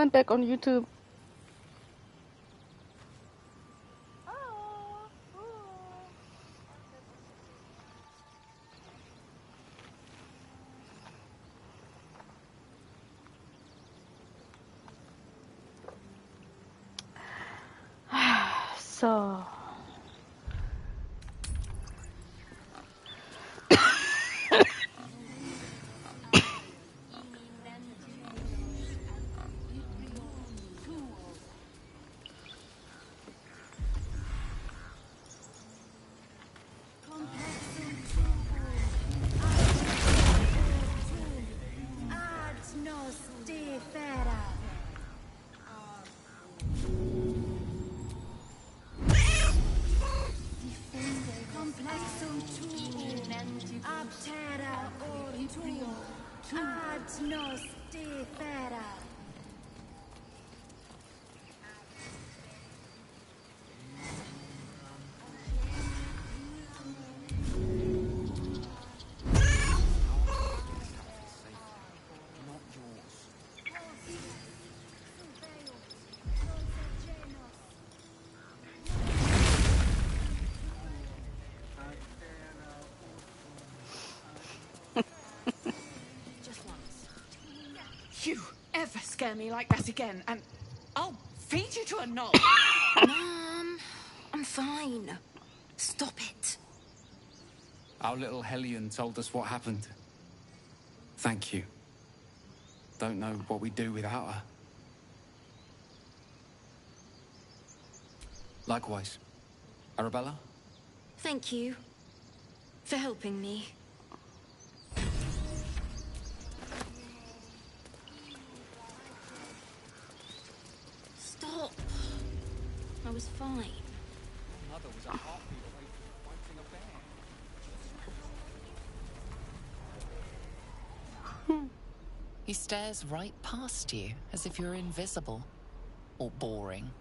went back on YouTube. So You ever scare me like that again, and I'll feed you to a knob. Mom, I'm fine. Stop it. Our little Hellion told us what happened. Thank you. Don't know what we'd do without her. Likewise. Arabella? Thank you for helping me. Stop. I was fine. Mother was a heartbeat away from fighting a bear. He stares right past you, as if you're invisible. Or boring.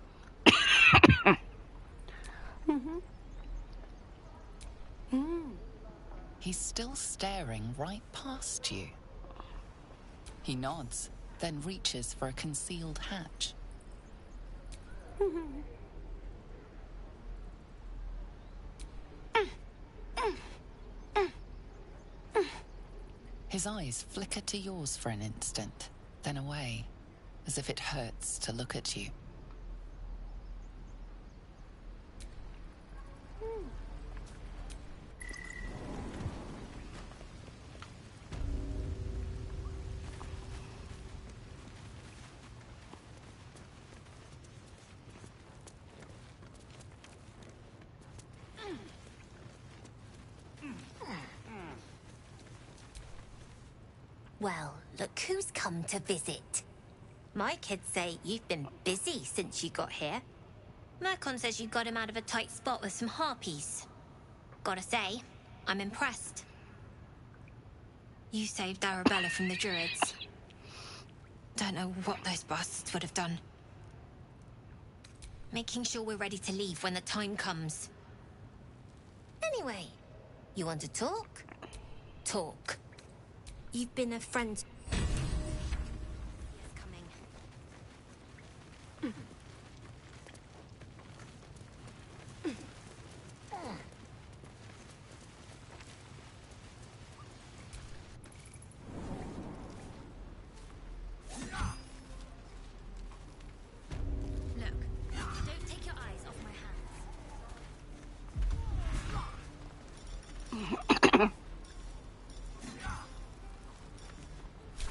He's still staring right past you. He nods, then reaches for a concealed hatch. His eyes flicker to yours for an instant, then away, as if it hurts to look at you. Well, look who's come to visit. My kids say you've been busy since you got here. Myrkon says you got him out of a tight spot with some harpies. Gotta say, I'm impressed. You saved Arabella from the Druids. Don't know what those bastards would have done. Making sure we're ready to leave when the time comes. Anyway, you want to talk? Talk. You've been a friend. Coming. Look, don't take your eyes off my hands.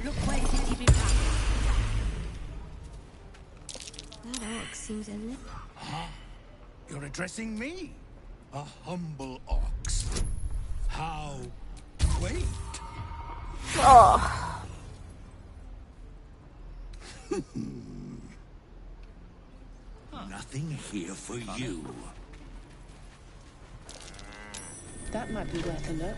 Look where did he be back? That orc seems a little... Huh? You're addressing me? A humble ox. How quaint. Oh. Nothing here for you. That might be worth a look.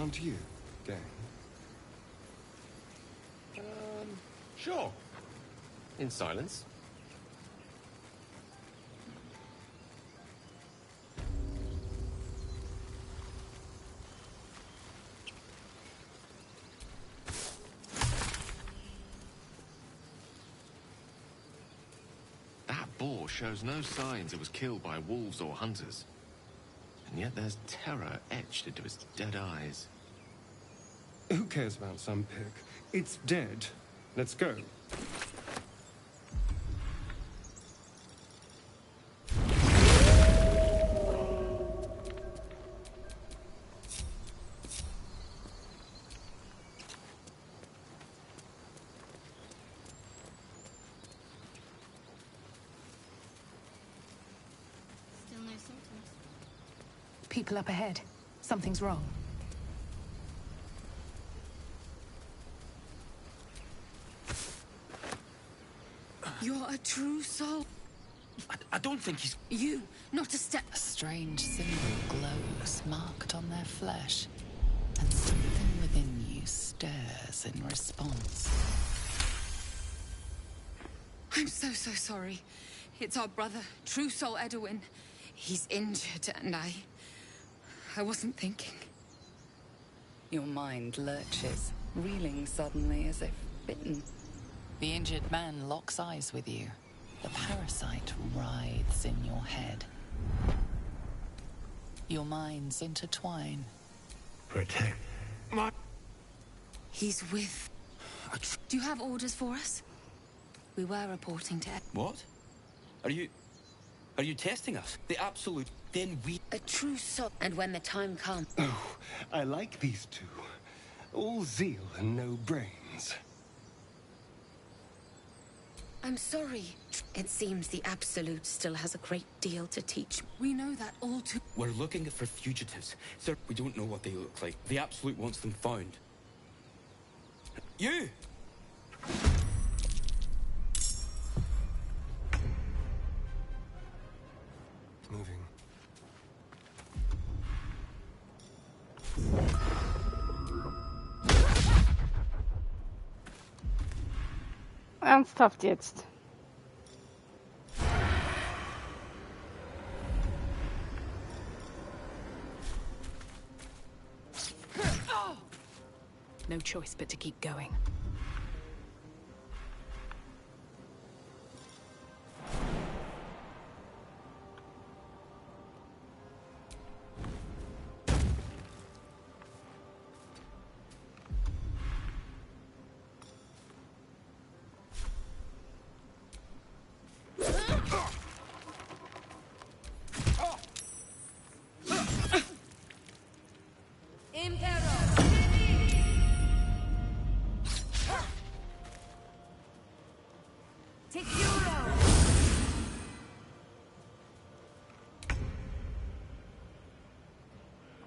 aren't you, gang? Sure. In silence. That boar shows no signs it was killed by wolves or hunters. And yet there's terror etched into its dead eyes. Who cares about some pig? It's dead. Let's go. Still no symptoms. People up ahead. Something's wrong. You're a true soul. I don't think he's... You, not a step. A strange symbol glows, marked on their flesh, and something within you stirs in response. I'm so sorry. It's our brother, True Soul Edwin. He's injured, and I wasn't thinking. Your mind lurches, reeling suddenly as if bitten. The injured man locks eyes with you. The parasite writhes in your head. Your minds intertwine. Protect my... He's with... Do you have orders for us? We were reporting to... What? Are you testing us? The absolute... Then we... A true soul. And when the time comes... Oh, I like these two. All zeal and no brains. I'm sorry. It seems the Absolute still has a great deal to teach. We know that all too... We're looking for fugitives. Sir, we don't know what they look like. The Absolute wants them found. You! Moving. Ernsthaft jetzt. No choice but to keep going.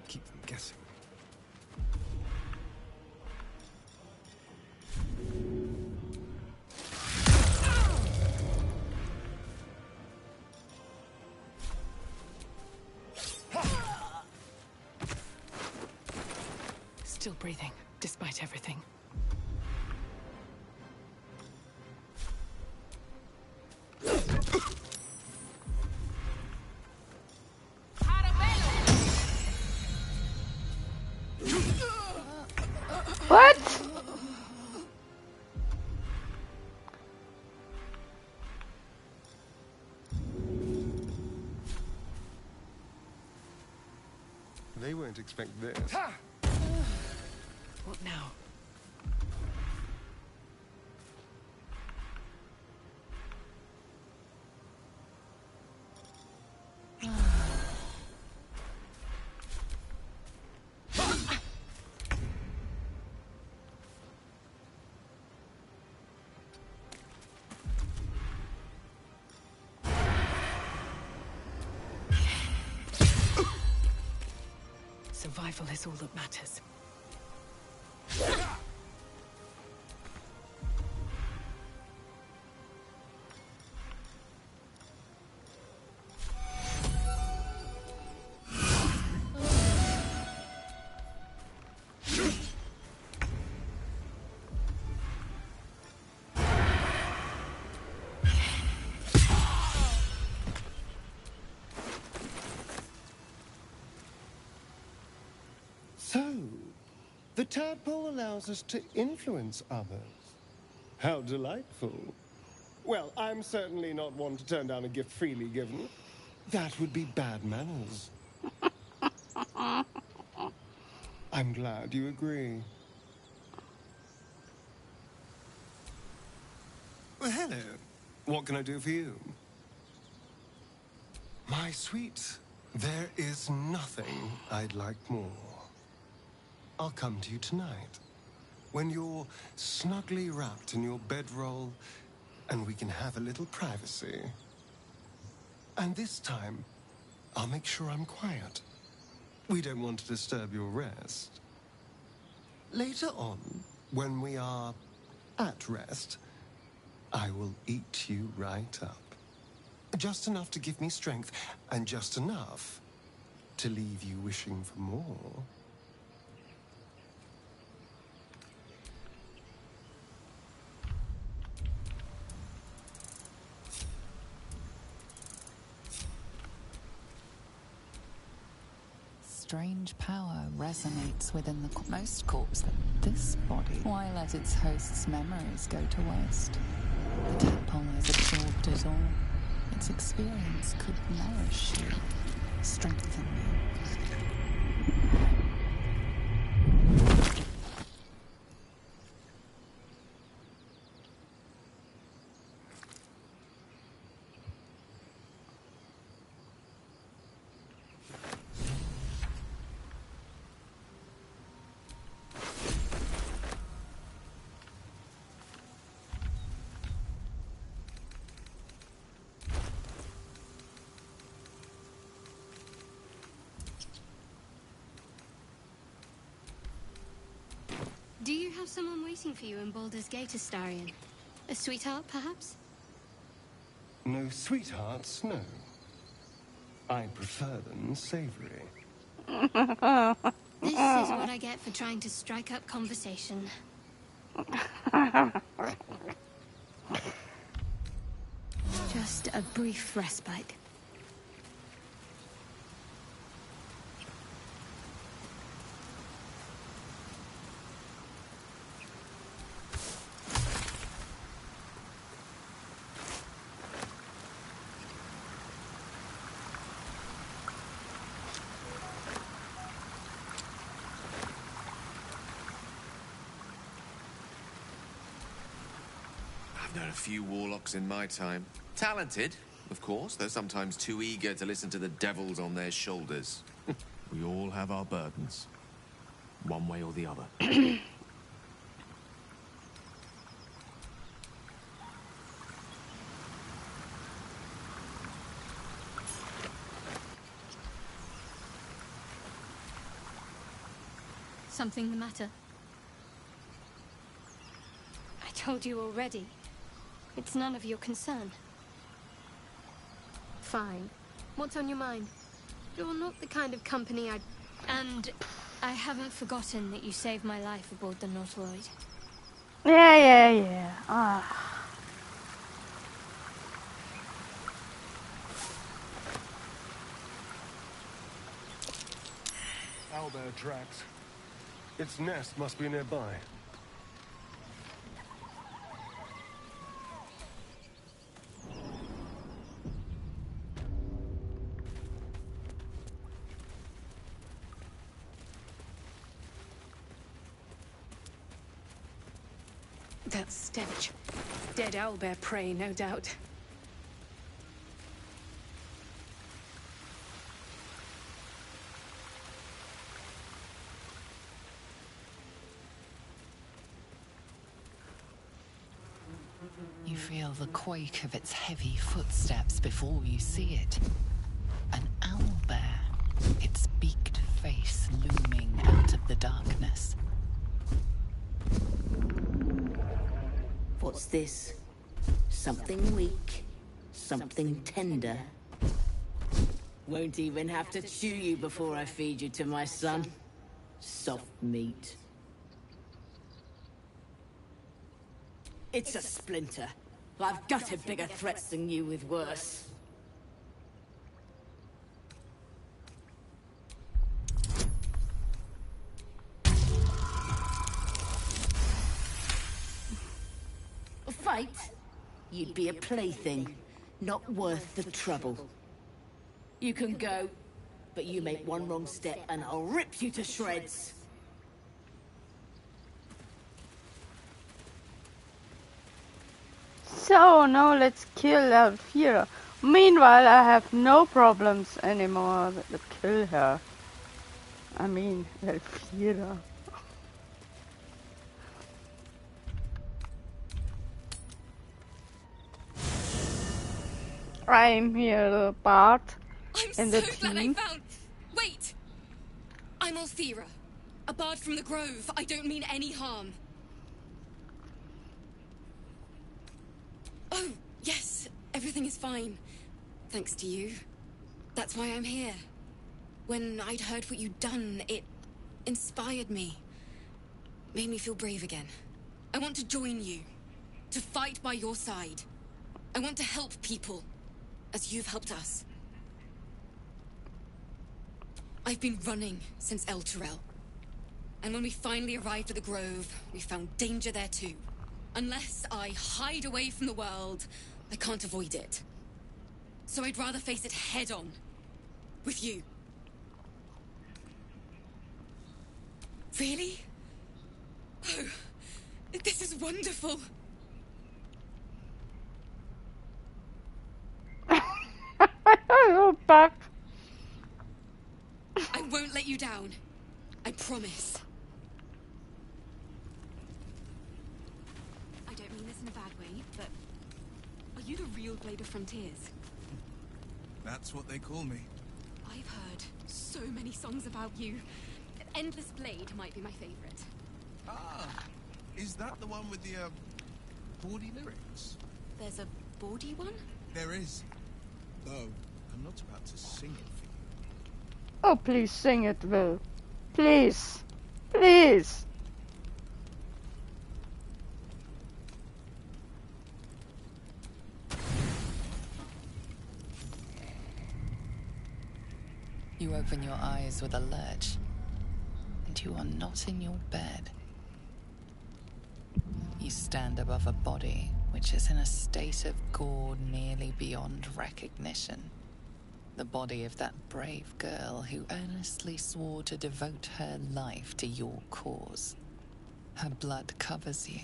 Keep them guessing. Still breathing, despite everything. What? They won't expect this. What now? Survival is all that matters. So, the tadpole allows us to influence others. How delightful. Well, I'm certainly not one to turn down a gift freely given. That would be bad manners. I'm glad you agree. Well, hello. What can I do for you? My sweet, there is nothing I'd like more. I'll come to you tonight, when you're snugly wrapped in your bedroll, and we can have a little privacy. And this time, I'll make sure I'm quiet. We don't want to disturb your rest. Later on, when we are at rest, I will eat you right up. Just enough to give me strength, and just enough to leave you wishing for more. Strange power resonates within the most corpse that this body, why let its host's memories go to waste? The tadpole has absorbed it all. Its experience could nourish you, strengthen you. Do you have someone waiting for you in Baldur's Gate, Astarion? A sweetheart, perhaps? No sweethearts, no. I prefer them savory. This is what I get for trying to strike up conversation. Just a brief respite. I've known a few warlocks in my time. Talented, of course, though sometimes too eager to listen to the devils on their shoulders. We all have our burdens, one way or the other. Something the matter? I told you already. It's none of your concern. Fine. What's on your mind? You're not the kind of company I'd... And I haven't forgotten that you saved my life aboard the Nautiloid. Yeah. Owlbear tracks. Its nest must be nearby. That stench. Dead owlbear prey, no doubt. You feel the quake of its heavy footsteps before you see it. An owlbear, its beaked face looming out of the darkness. What's this? Something weak, something tender. Won't even have to chew you before I feed you to my son. Soft meat. It's a splinter. I've gutted bigger threats than you with worse. fight, you'd be a plaything, not worth the trouble. You can go, but you make one wrong step and I'll rip you to shreds. So now let's kill Elvira. Meanwhile, I have no problems anymore to kill her. I mean, Elvira. I'm here, the bard in the so glad I team. found... Wait! I'm Althira, a bard from the Grove. I don't mean any harm. Oh, yes, everything is fine. Thanks to you. That's why I'm here. When I'd heard what you'd done, it inspired me. Made me feel brave again. I want to join you. To fight by your side. I want to help people. As you've helped us. I've been running since El Turel. And when we finally arrived at the Grove, we found danger there too. Unless I hide away from the world, I can't avoid it. So I'd rather face it head on. With you. Really? Oh, this is wonderful. Oh, back. I won't let you down. I promise. I don't mean this in a bad way, but are you the real Blade of Frontiers? That's what they call me. I've heard so many songs about you. Endless Blade might be my favorite. Ah, is that the one with the, bawdy lyrics? There's a bawdy one? There is. Though, I'm not about to sing it for you. Oh, please sing it, Will. Please. Please. You open your eyes with a lurch, and you are not in your bed. You stand above a body which is in a state of gore nearly beyond recognition. The body of that brave girl who earnestly swore to devote her life to your cause. Her blood covers you,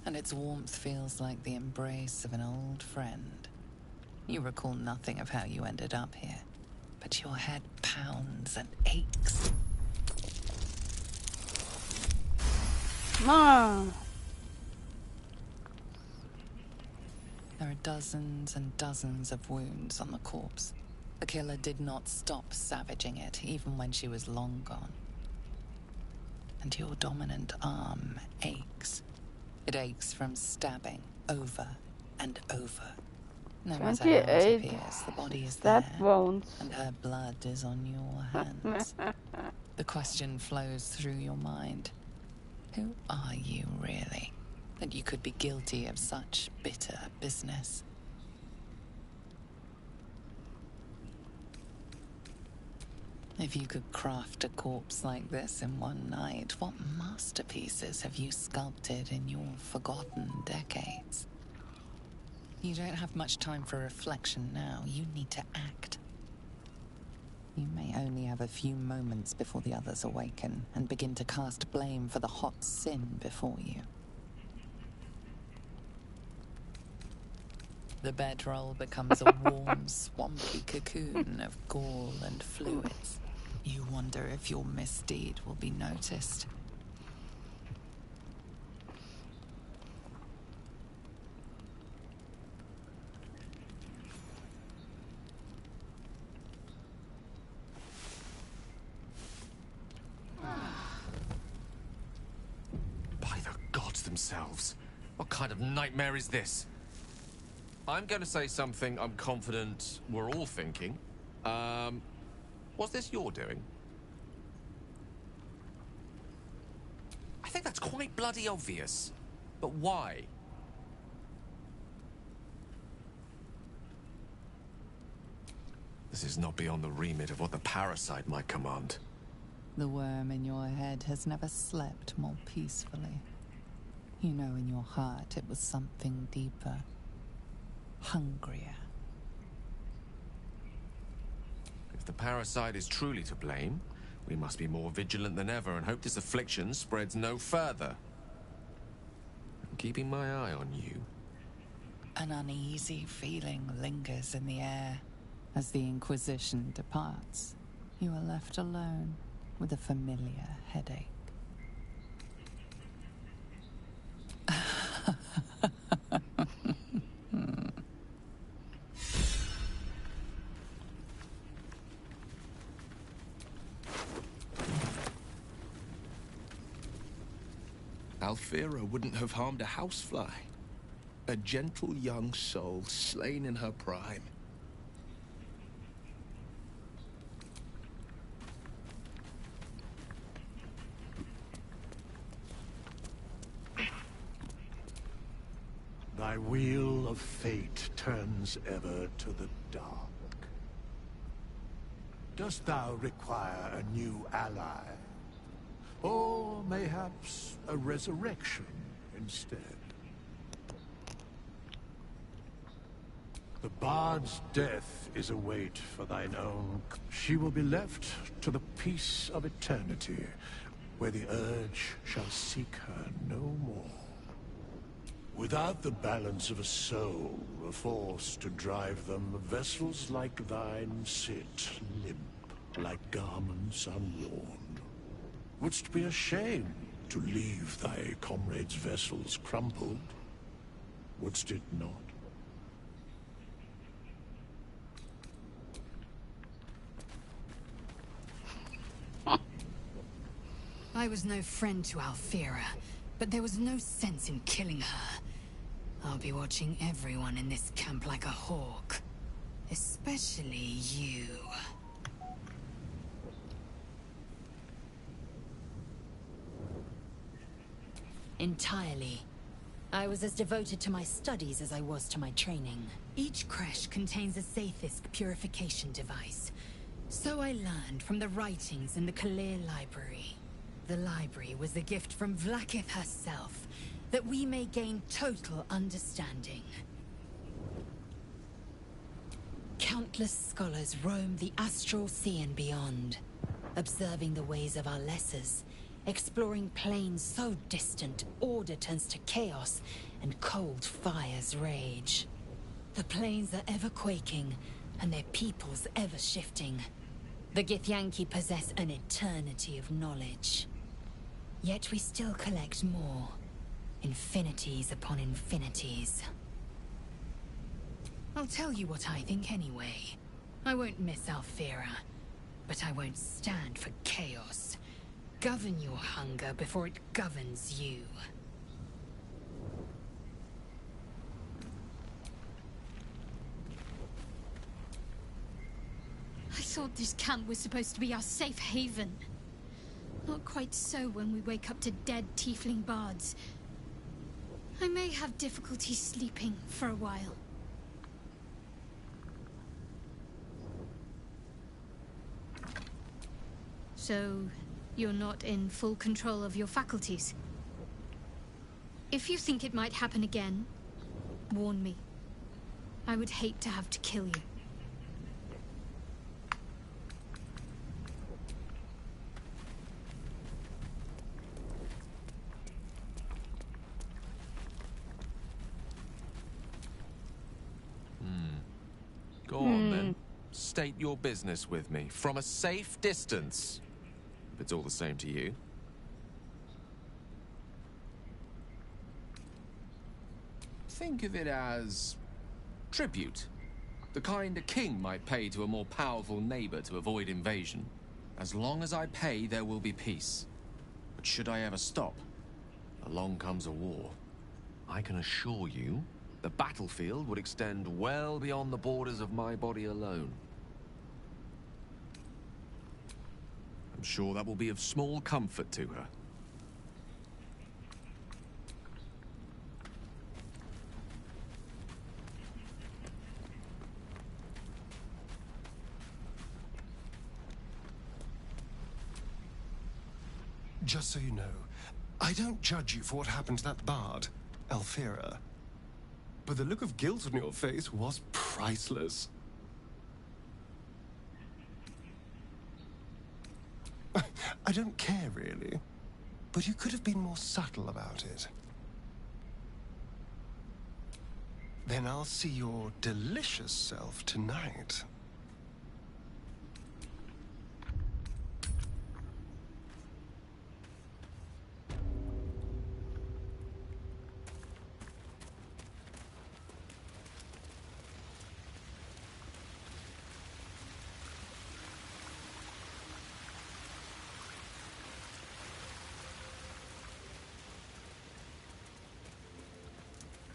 and its warmth feels like the embrace of an old friend. You recall nothing of how you ended up here, but your head pounds and aches. Mom. There are dozens and dozens of wounds on the corpse. The killer did not stop savaging it, even when she was long gone. And your dominant arm aches. It aches from stabbing over and over. No matter how it 28. appears, the body is That there, won't. and her blood is on your hands. The question flows through your mind. Who are you, really, that you could be guilty of such bitter business? If you could craft a corpse like this in one night, what masterpieces have you sculpted in your forgotten decades? You don't have much time for reflection now. You need to act. You may only have a few moments before the others awaken and begin to cast blame for the hot sin before you. The bedroll becomes a warm, swampy cocoon of gall and fluids. You wonder if your misdeed will be noticed. By the gods themselves. What kind of nightmare is this? I'm going to say something I'm confident we're all thinking. Was this your doing? I think that's quite bloody obvious. But why? This is not beyond the remit of what the parasite might command. The worm in your head has never slept more peacefully. You know in your heart it was something deeper, hungrier. If the parasite is truly to blame, we must be more vigilant than ever and hope this affliction spreads no further. I'm keeping my eye on you. An uneasy feeling lingers in the air. As the Inquisition departs, you are left alone with a familiar headache. Alfira wouldn't have harmed a housefly. A gentle young soul slain in her prime. Thy wheel of fate turns ever to the dark. Dost thou require a new ally? Or mayhaps a resurrection instead? The bard's death is a weight for thine own. She will be left to the peace of eternity, where the urge shall seek her no more. Without the balance of a soul, a force to drive them, vessels like thine sit limp, like garments unworn. Wouldst be ashamed to leave thy comrades' vessels crumpled? Wouldst it not? I was no friend to Alfira, but there was no sense in killing her. I'll be watching everyone in this camp like a hawk. Especially you. Entirely. I was as devoted to my studies as I was to my training. Each creche contains a Sathisk purification device. So I learned from the writings in the Kalir Library. The library was a gift from Vlaakith herself, that we may gain total understanding. Countless scholars roam the astral sea and beyond, observing the ways of our lessers, exploring planes so distant order turns to chaos and cold fires rage. The planes are ever quaking, and their peoples ever shifting. The Githyanki possess an eternity of knowledge. Yet we still collect more. Infinities upon infinities. I'll tell you what I think anyway. I won't miss Alfira, but I won't stand for chaos. Govern your hunger before it governs you. I thought this camp was supposed to be our safe haven. Not quite so when we wake up to dead tiefling bards. I may have difficulty sleeping for a while. So, you're not in full control of your faculties? If you think it might happen again, warn me. I would hate to have to kill you. Go on, then. State your business with me, from a safe distance. If it's all the same to you. Think of it as tribute. The kind a king might pay to a more powerful neighbor to avoid invasion. As long as I pay, there will be peace. But should I ever stop, along comes a war. I can assure you, the battlefield would extend well beyond the borders of my body alone. I'm sure that will be of small comfort to her. Just so you know, I I don't judge you for what happened to that bard, Alfira. But the look of guilt on your face was priceless. I don't care, really. But you could have been more subtle about it. Then I'll see your delicious self tonight.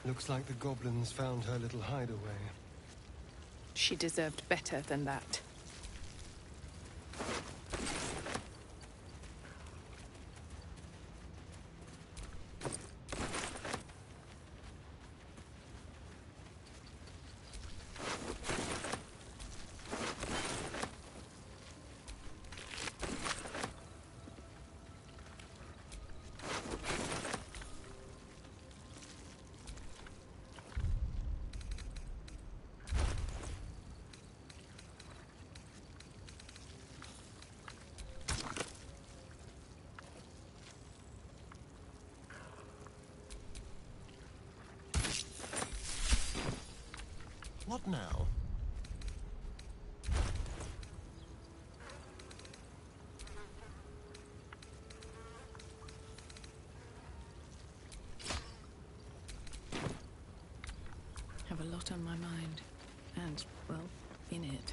Looks like the goblins found her little hideaway. She deserved better than that. What now? Have a lot on my mind. And, well, in it.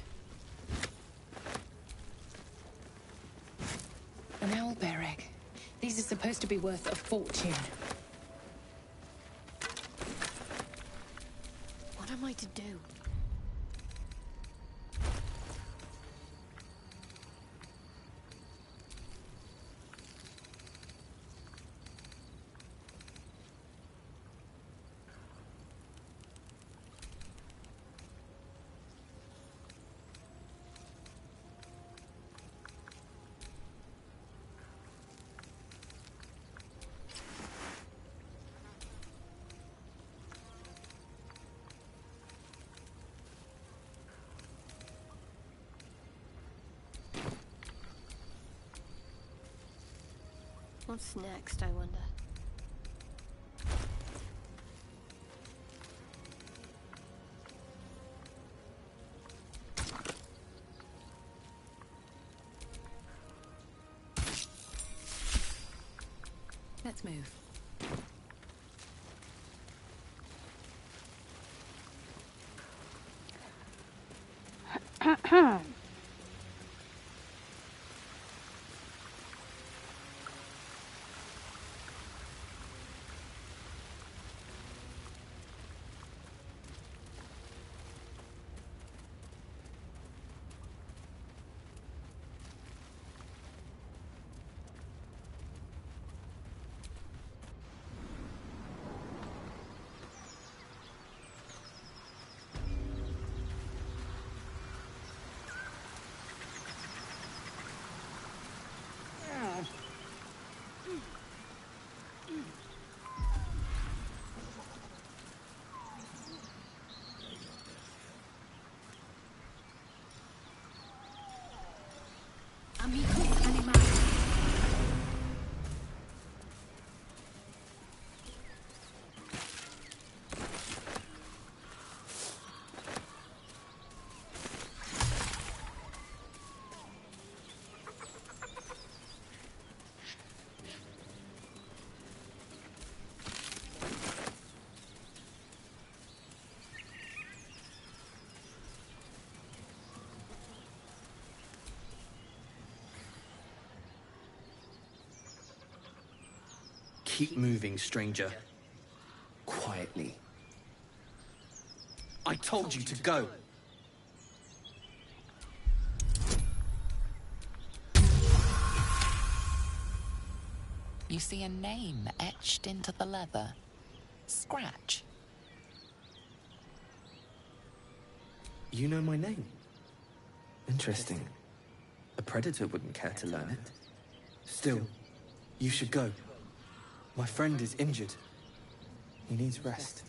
An owl bear egg. These are supposed to be worth a fortune. What am I to do? What's next, I wonder? Let's move. Amicus animalis. Keep moving, stranger. Quietly. I told you to go. You see a name etched into the leather. Scratch. You know my name? Interesting. A predator wouldn't care to learn it. Still, you should go. My friend is injured. He needs rest.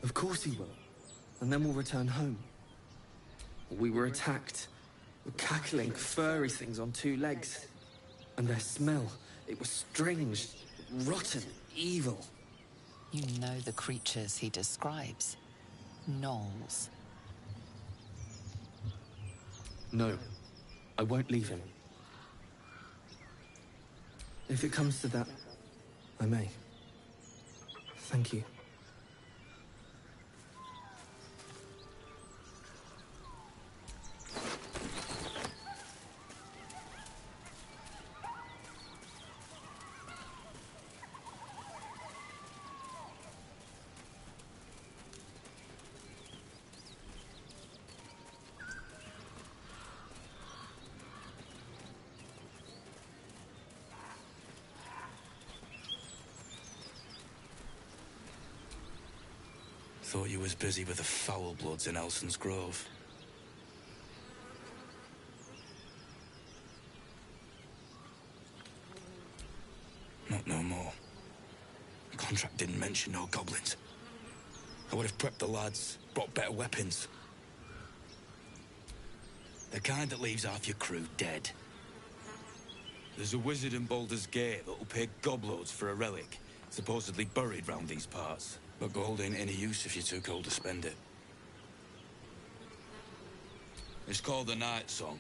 Of course he will. And then we'll return home. We were attacked. Cackling, furry things on 2 legs. And their smell, it was strange, rotten, evil. You know the creatures he describes. Gnolls. No, I won't leave him. If it comes to that, I may. Thank you. Thought you was busy with the foul bloods in Elson's Grove. Not no more. The contract didn't mention no goblins. I would have prepped the lads, brought better weapons. The kind that leaves half your crew dead. There's a wizard in Baldur's Gate that'll pay gobloads for a relic, supposedly buried round these parts. But gold ain't any use if you're too cold to spend it. It's called the Night Song.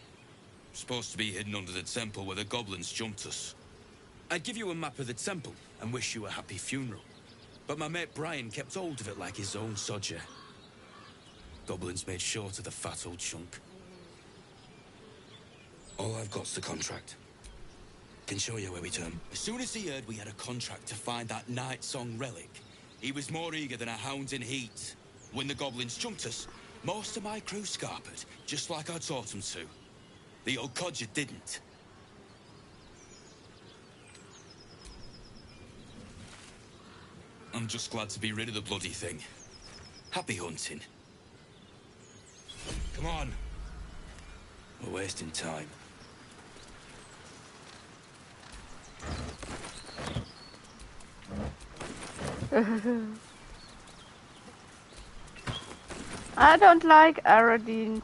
Supposed to be hidden under the temple where the goblins jumped us. I'd give you a map of the temple and wish you a happy funeral. But my mate Brian kept hold of it like his own sodger. Goblins made short of the fat old chunk. All I've got's the contract. Can show you where we turn. As soon as he heard we had a contract to find that Night Song relic, he was more eager than a hound in heat. When the goblins jumped us, most of my crew scarpered, just like I taught them to. The old codger didn't. I'm just glad to be rid of the bloody thing. Happy hunting. Come on. We're wasting time. I don't like Aradin.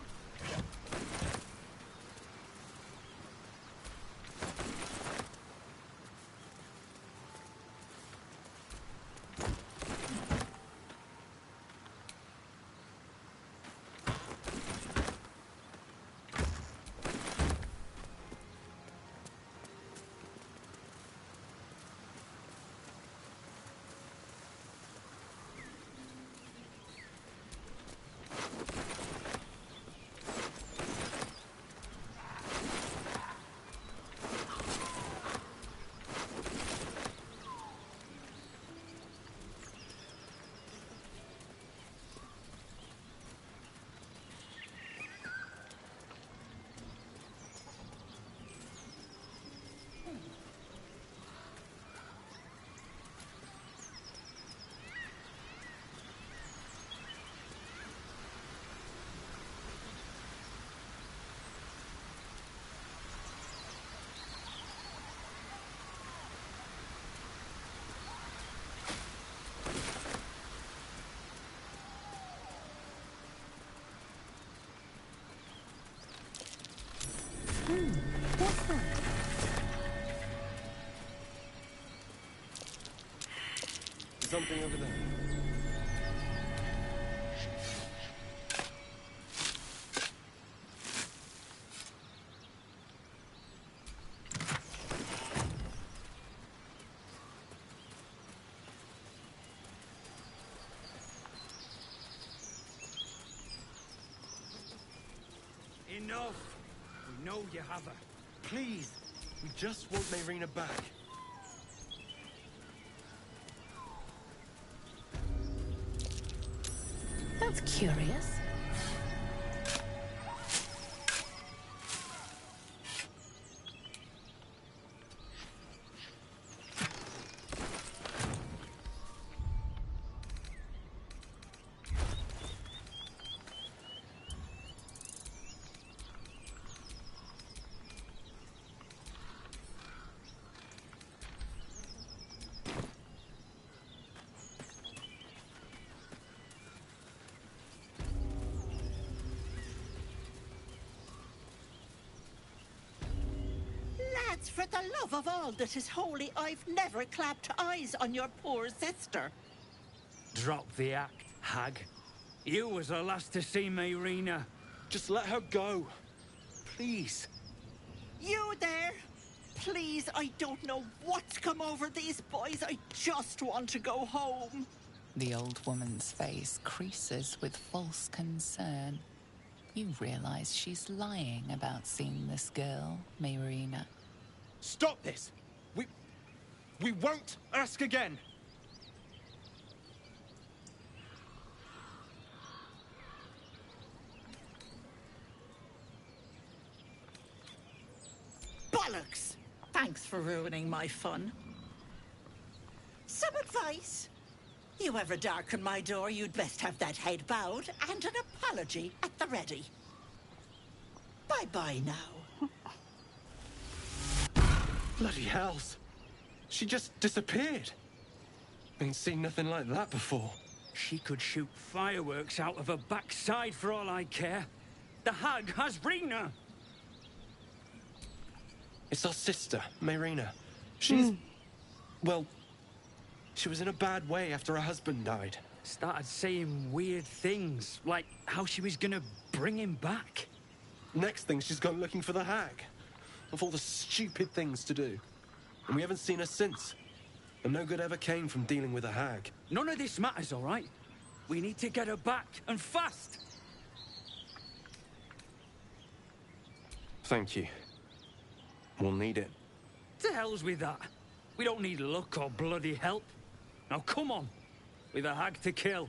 What's that? Something over there. Enough! We know you have her. Please, we just want Mayrina back. That's curious. It's for the love of all that is holy, I've never clapped eyes on your poor sister. Drop the act, hag. You was the last to see Mayrina. Just let her go. Please. You there? Please, I don't know what's come over these boys. I just want to go home. The old woman's face creases with false concern. You realize she's lying about seeing this girl, Mayrina. Stop this! We won't ask again! Bollocks! Thanks for ruining my fun. Some advice? You ever darken my door, you'd best have that head bowed and an apology at the ready. Bye-bye now. Bloody hells. She just disappeared. Ain't seen nothing like that before. She could shoot fireworks out of her backside for all I care. The hag has Rena. It's our sister, Mayrina. She's... well... she was in a bad way after her husband died. Started saying weird things, like how she was gonna bring him back. Next thing, she's gone looking for the hag. Of all the stupid things to do. And we haven't seen her since. And no good ever came from dealing with a hag. None of this matters, all right? We need to get her back, and fast! Thank you. We'll need it. To hell's with that. We don't need luck or bloody help. Now come on. We've a hag to kill.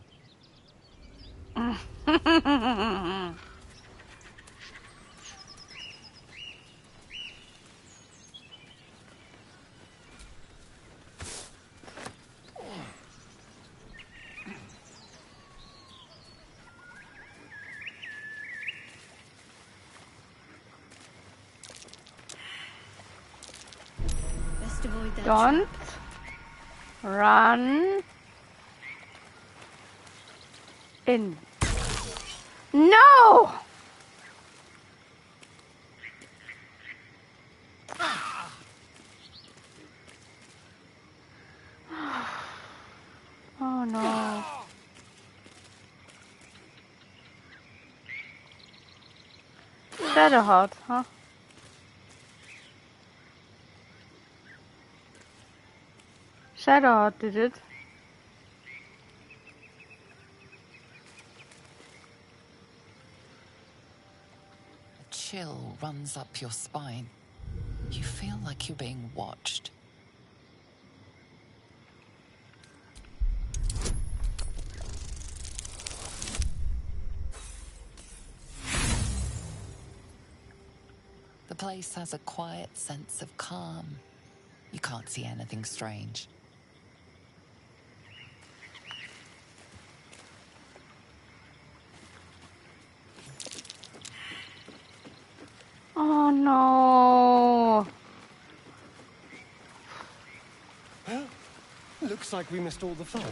Don't run in. No! Oh no. Shadowheart, huh? Shadowheart did it. A chill runs up your spine. You feel like you're being watched. The place has a quiet sense of calm. You can't see anything strange. Oh no. Well, looks like we missed all the fun.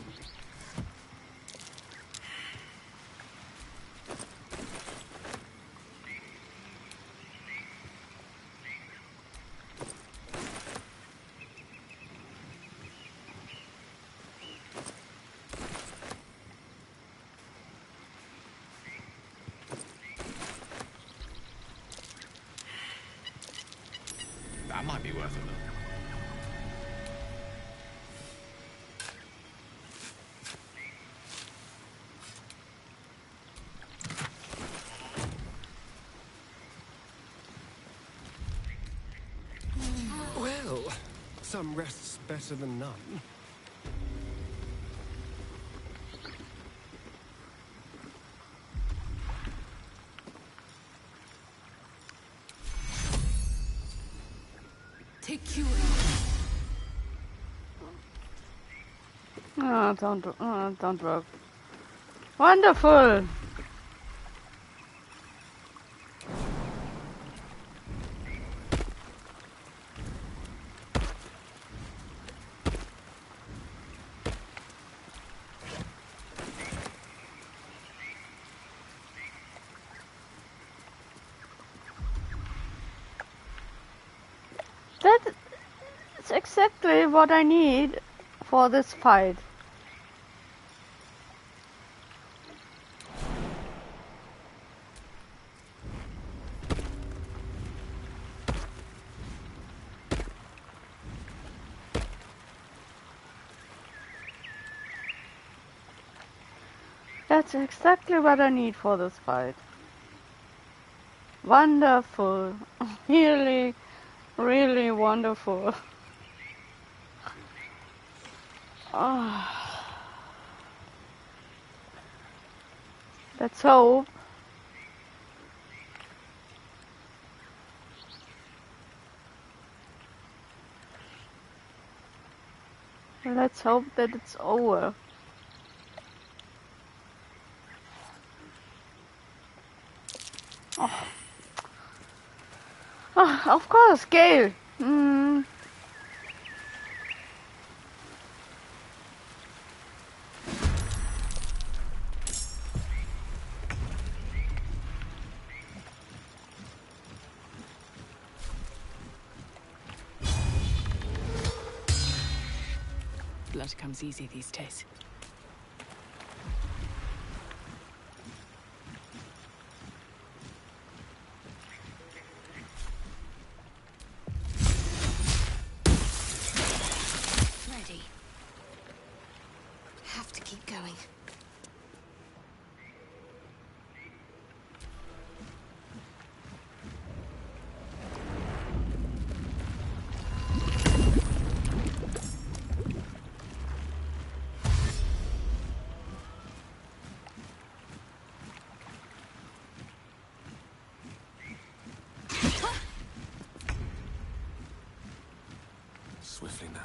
That might be worth a look. Well, some rest's better than none. Take you. Oh, don't work. Wonderful. That's exactly what I need for this fight. That's exactly what I need for this fight. Wonderful. Really, really wonderful. Oh. Let's hope. Let's hope that it's over. Oh. Oh, of course, Gale. Blood comes easy these days. Ready. Have to keep going. Swiftly now.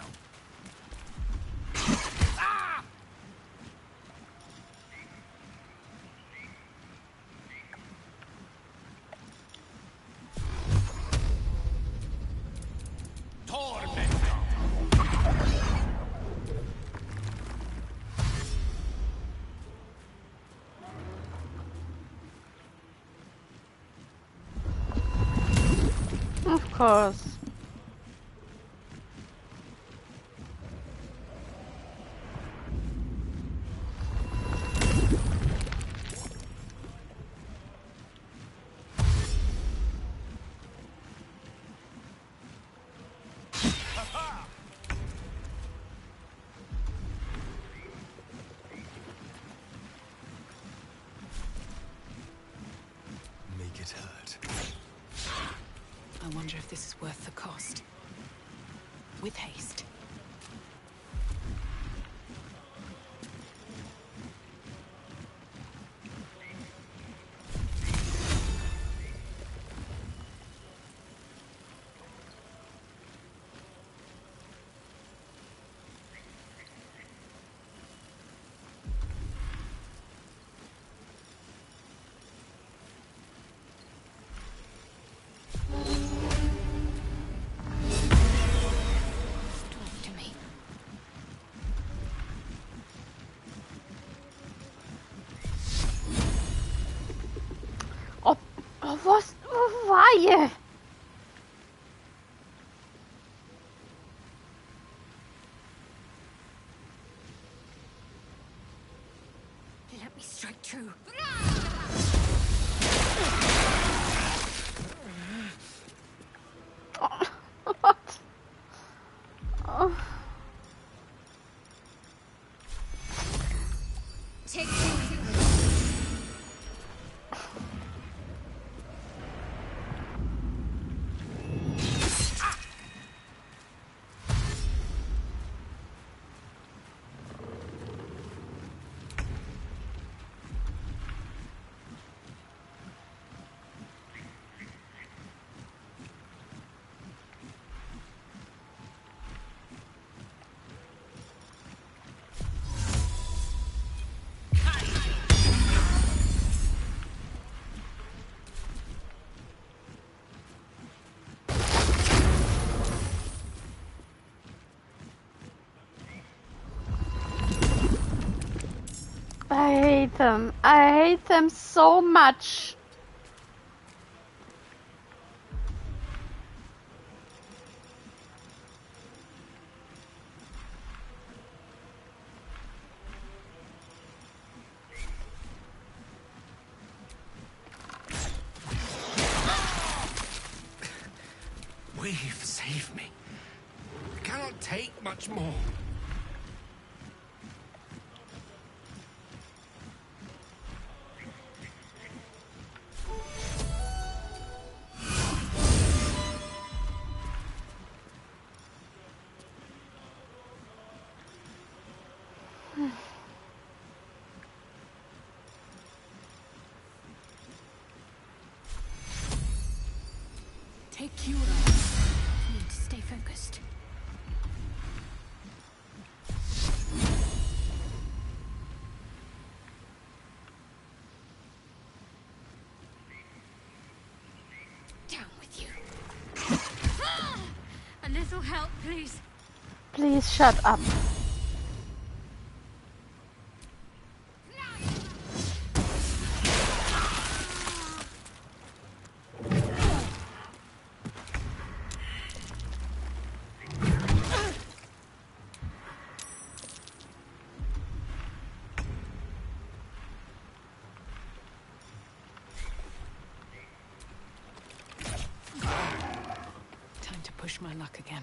Of course. Make it hurt. I wonder if this is worth the cost. With haste. Hvor var je? Let me strike true. What? Oh. Take two. I hate them. I hate them so much. Leave me. I cannot take much more. Take Cura. Need to stay focused. Down with you. A little help, please. Please shut up. Time to push my luck again.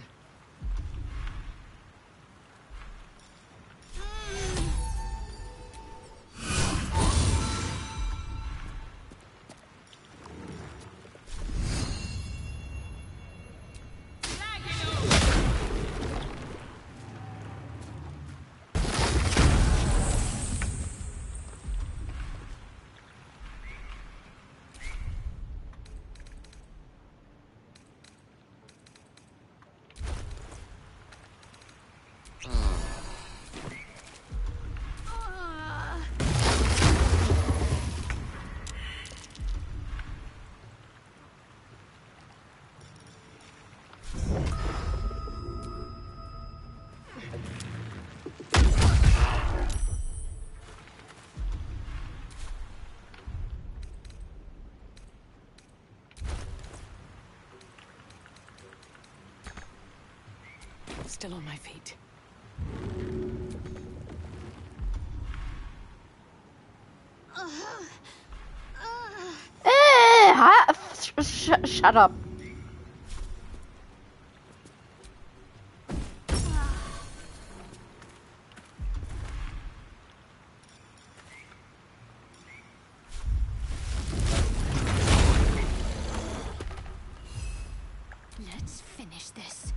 Still on my feet. Shut up. Let's finish this.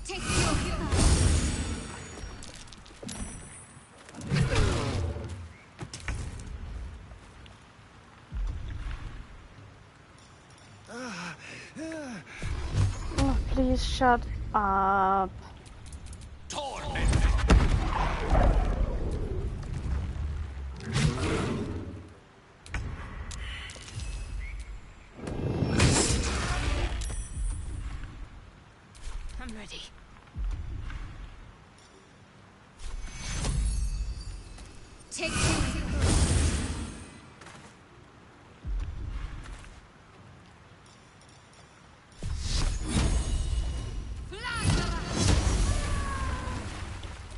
Take your Oh, please shut up. I'm ready. Take you.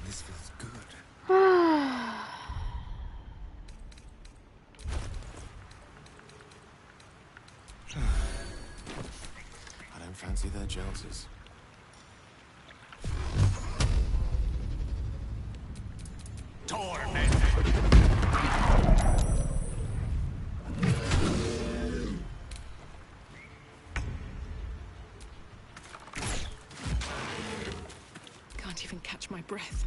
This feels good. I don't fancy their chances. Can't even catch my breath.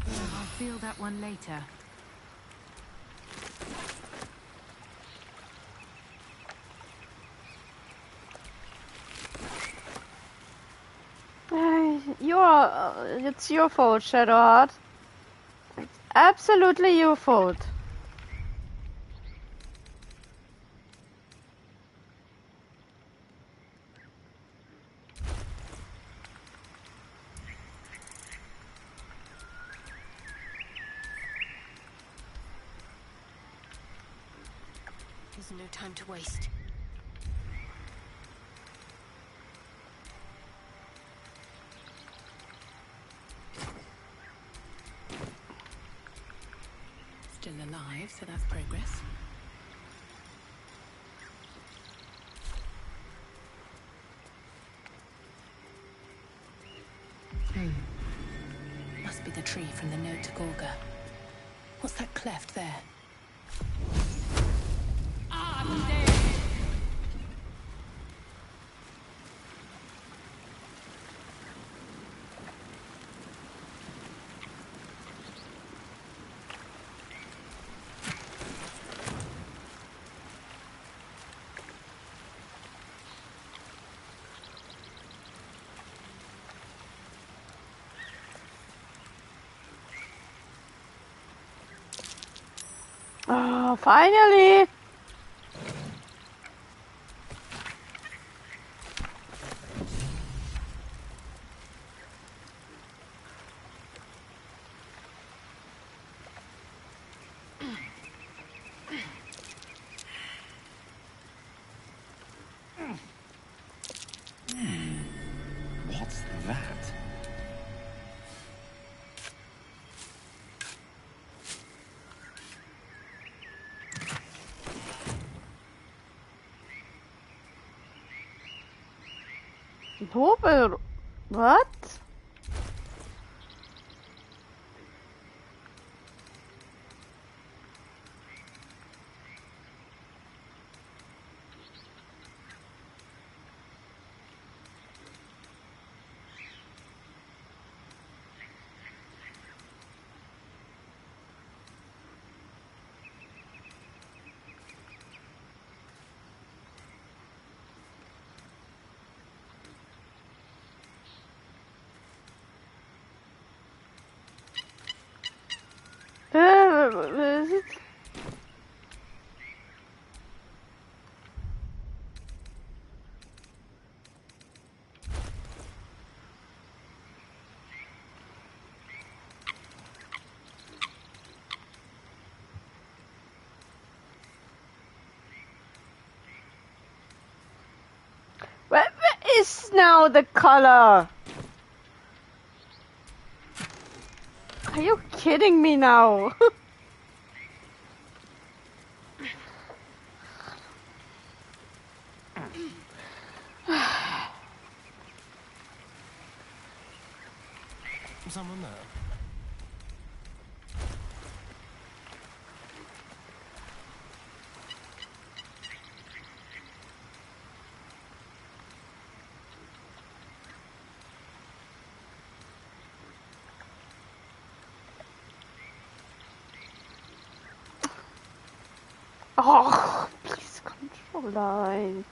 I'll feel that one later. It's your fault, Shadowheart. It's absolutely your fault. There's no time to waste. still alive, so that's progress. Must be the tree from the note to Gorga. What's that cleft there? I'm dead! Oh, finally! What's that? Nobel. What? Is it? Where is now the color? Are you kidding me now? Someone there? Oh, please control line.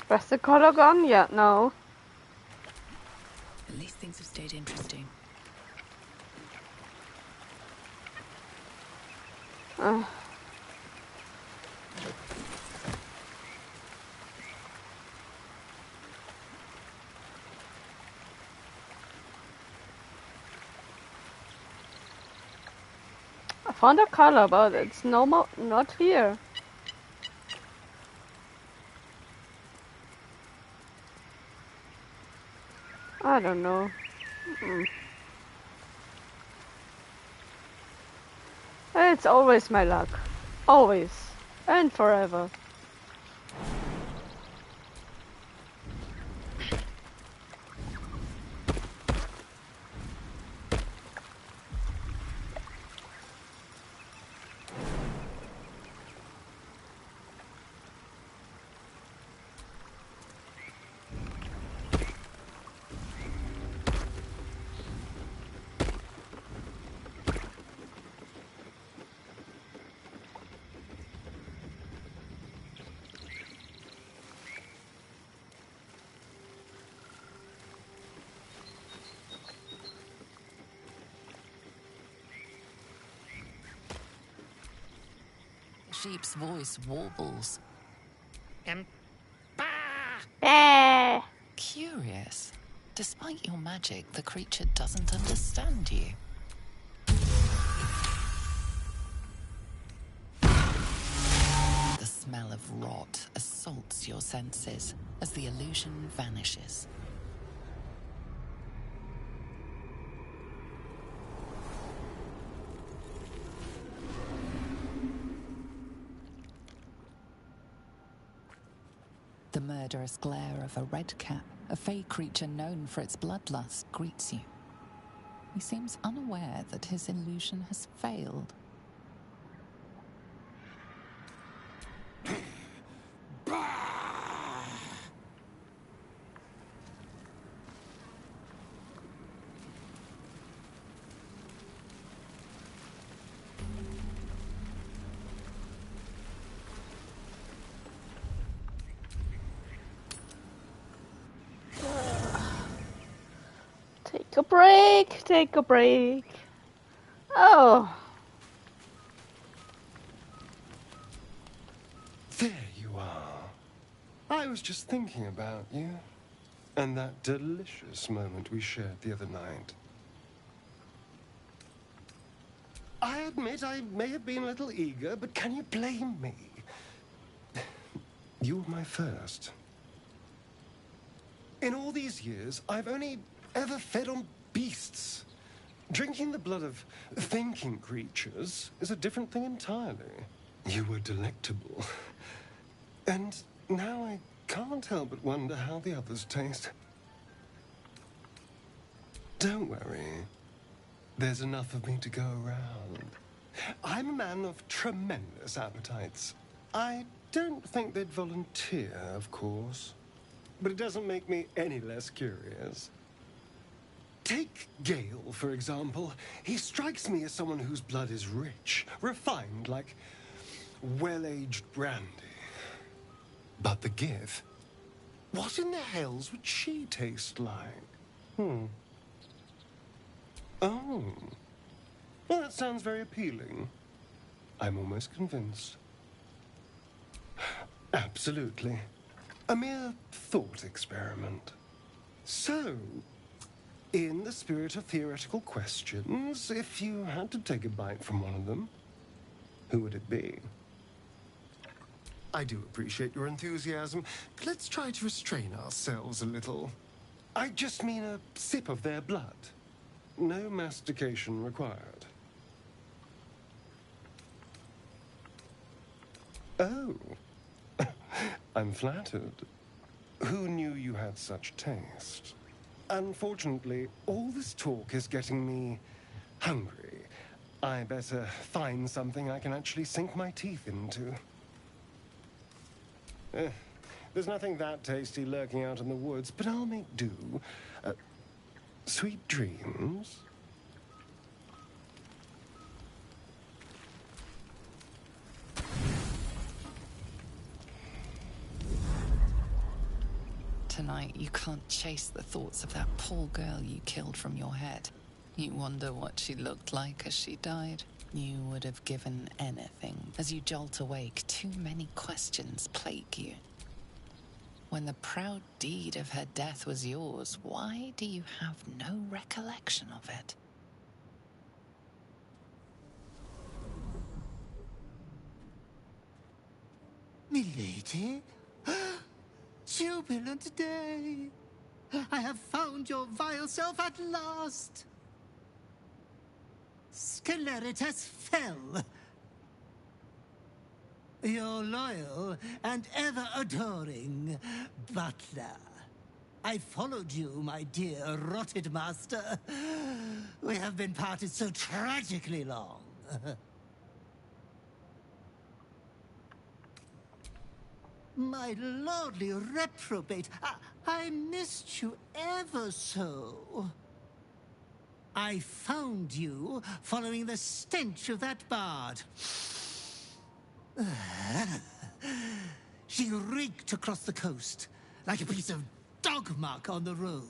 Where's the color gone yet? No. At least things have stayed interesting. I found a color, but it's not here. I don't know. It's always my luck. Always. And forever. Sheep's voice warbles. Curious. Despite your magic, the creature doesn't understand you. The smell of rot assaults your senses as the illusion vanishes. The murderous glare of a red cat, a fey creature known for its bloodlust, greets you. He seems unaware that his illusion has failed. Take a break, take a break. Oh. There you are. I was just thinking about you. And that delicious moment we shared the other night. I admit I may have been a little eager, but can you blame me? You were my first. In all these years, I've only ever fed on beasts. Drinking the blood of thinking creatures is a different thing entirely. You were delectable. And now I can't help but wonder how the others taste. Don't worry. There's enough of me to go around. I'm a man of tremendous appetites. I don't think they'd volunteer, of course. But it doesn't make me any less curious. Take Gale, for example. He strikes me as someone whose blood is rich, refined, like well-aged brandy. But the Gith, what in the hells would she taste like? Oh. Well, that sounds very appealing. I'm almost convinced. Absolutely. A mere thought experiment. So, in the spirit of theoretical questions, if you had to take a bite from one of them, who would it be? I do appreciate your enthusiasm, but let's try to restrain ourselves a little. I just mean a sip of their blood. No mastication required. Oh. I'm flattered. Who knew you had such taste? Unfortunately, all this talk is getting me hungry. I better find something I can actually sink my teeth into. There's nothing that tasty lurking out in the woods, but I'll make do. Sweet dreams. Tonight, you can't chase the thoughts of that poor girl you killed from your head. You wonder what she looked like as she died. You would have given anything. As you jolt awake, too many questions plague you. When the proud deed of her death was yours, why do you have no recollection of it? Milady? Jubilant day! I have found your vile self at last! Sceleritas fell. Your loyal and ever-adoring butler. I followed you, my dear rotted master. We have been parted so tragically long. My lordly reprobate, I missed you ever so. I found you following the stench of that bard. She reeked across the coast, like a piece of dog muck on the road.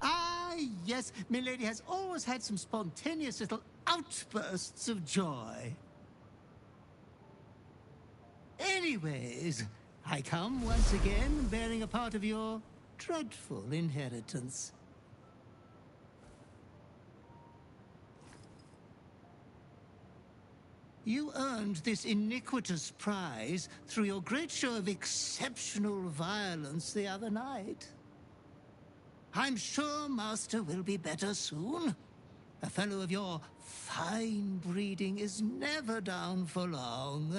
Ah, yes, milady has always had some spontaneous little outbursts of joy. Anyways, I come once again bearing a part of your dreadful inheritance. You earned this iniquitous prize through your great show of exceptional violence the other night. I'm sure Master will be better soon. A fellow of your fine breeding is never down for long.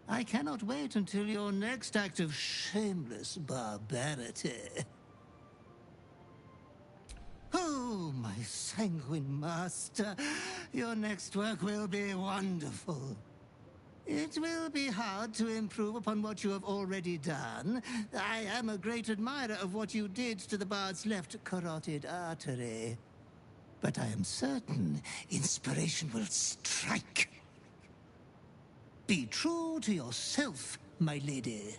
I cannot wait until your next act of shameless barbarity. Oh, my sanguine master, your next work will be wonderful. It will be hard to improve upon what you have already done. I am a great admirer of what you did to the bard's left carotid artery. But I am certain inspiration will strike. Be true to yourself, my lady.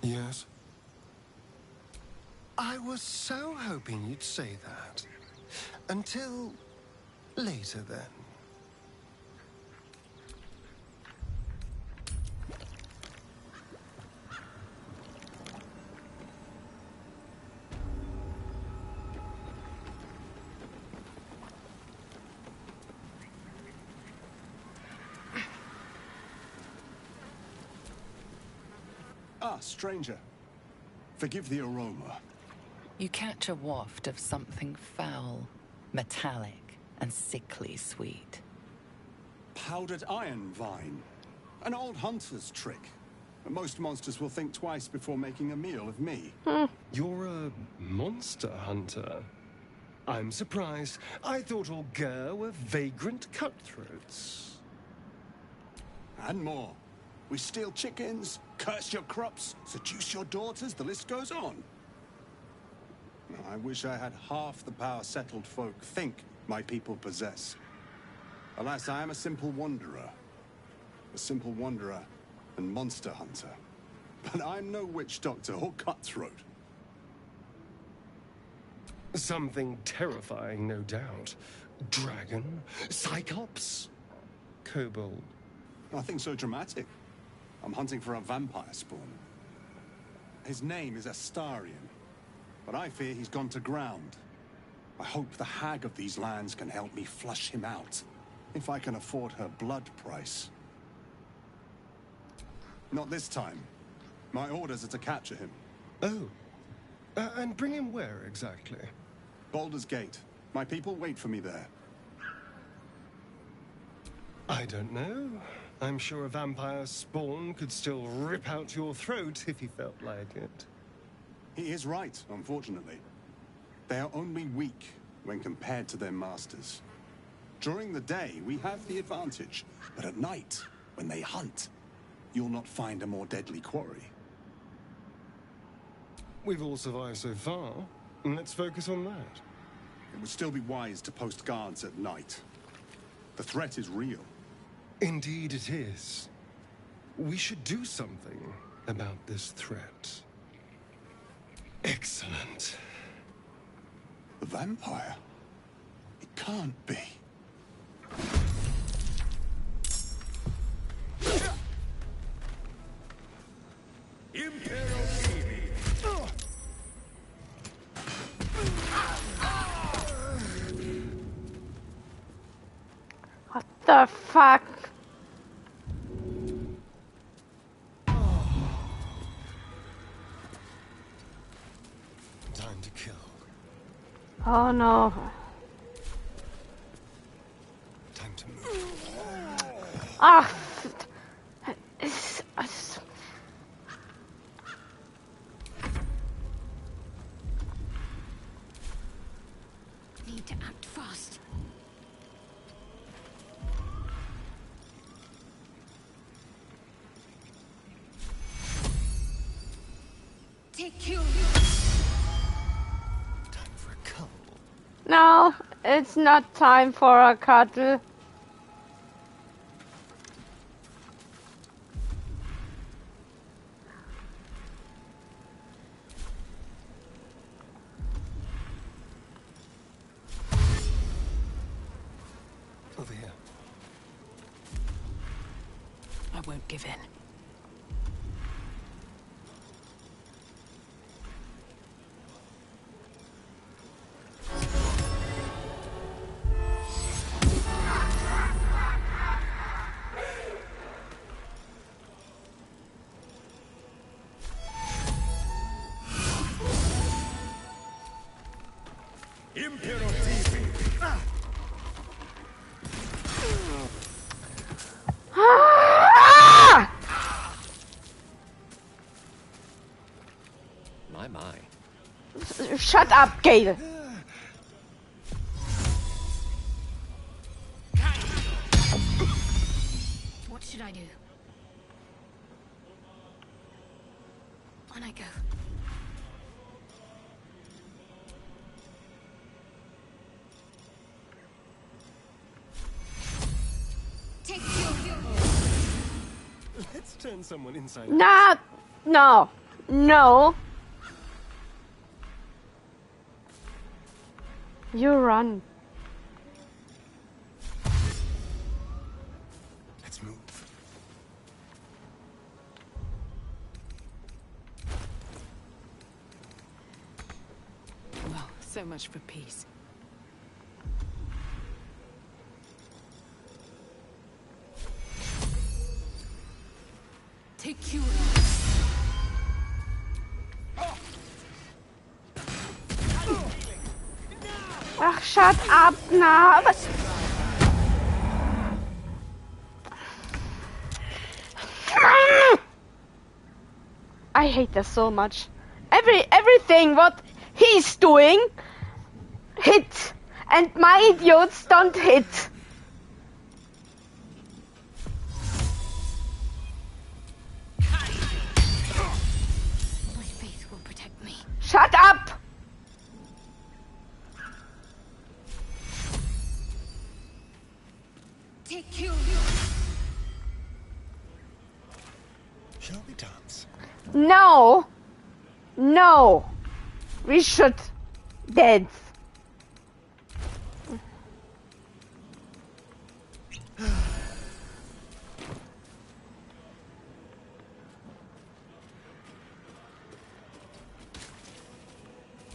Yes? I was so hoping you'd say that. Until later, then. Ah, stranger. Forgive the aroma. You catch a waft of something foul, metallic, and sickly sweet. Powdered iron vine. An old hunter's trick. Most monsters will think twice before making a meal of me. You're a monster hunter. I'm surprised. I thought all Ger were vagrant cutthroats. And more. We steal chickens, curse your crops, seduce your daughters, the list goes on. I wish I had half the power settled folk think my people possess. Alas, I am a simple wanderer. A simple wanderer and monster hunter. But I'm no witch doctor or cutthroat. Something terrifying, no doubt. Dragon? Cyclops? Kobold? Nothing so dramatic. I'm hunting for a vampire spawn. His name is Astarion, but I fear he's gone to ground. I hope the hag of these lands can help me flush him out, if I can afford her blood price. Not this time. My orders are to capture him. Oh. And bring him where, exactly? Baldur's Gate. My people wait for me there. I don't know. I'm sure a vampire spawn could still rip out your throat if he felt like it. He is right, unfortunately. They are only weak when compared to their masters. During the day, we have the advantage, but at night, when they hunt, you'll not find a more deadly quarry. We've all survived so far. Let's focus on that. It would still be wise to post guards at night. The threat is real. Indeed it is. We should do something about this threat. Excellent. The vampire? It can't be. What the fuck? time to kill. Oh no. Time to move. Ah! Need to act fast. Take you. Time for a cuddle. No, it's not time for a cuddle. Over here. I won't give in. Ah! My. Shut up, Gale. What should I do? On I go. Take you. Let's turn someone inside out. Nah, no, no. You run. Let's move. Well, so much for peace. Take you. Ach, shut up now. I hate this so much. Everything what he's doing hit, and my idiots don't hit. My faith will protect me. Shut up! Take you. Shall we dance? No, no, we should dance.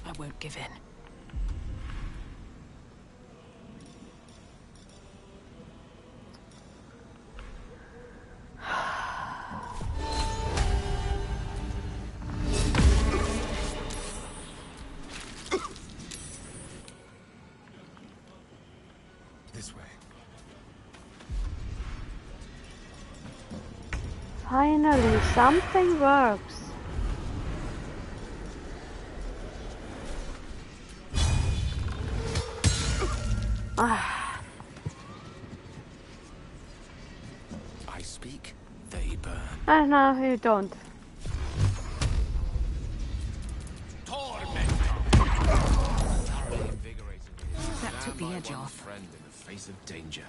I won't give in. This way. Finally, something works. Ah. I speak, they burn. No, you don't. That took the edge off. Friend in the face of danger.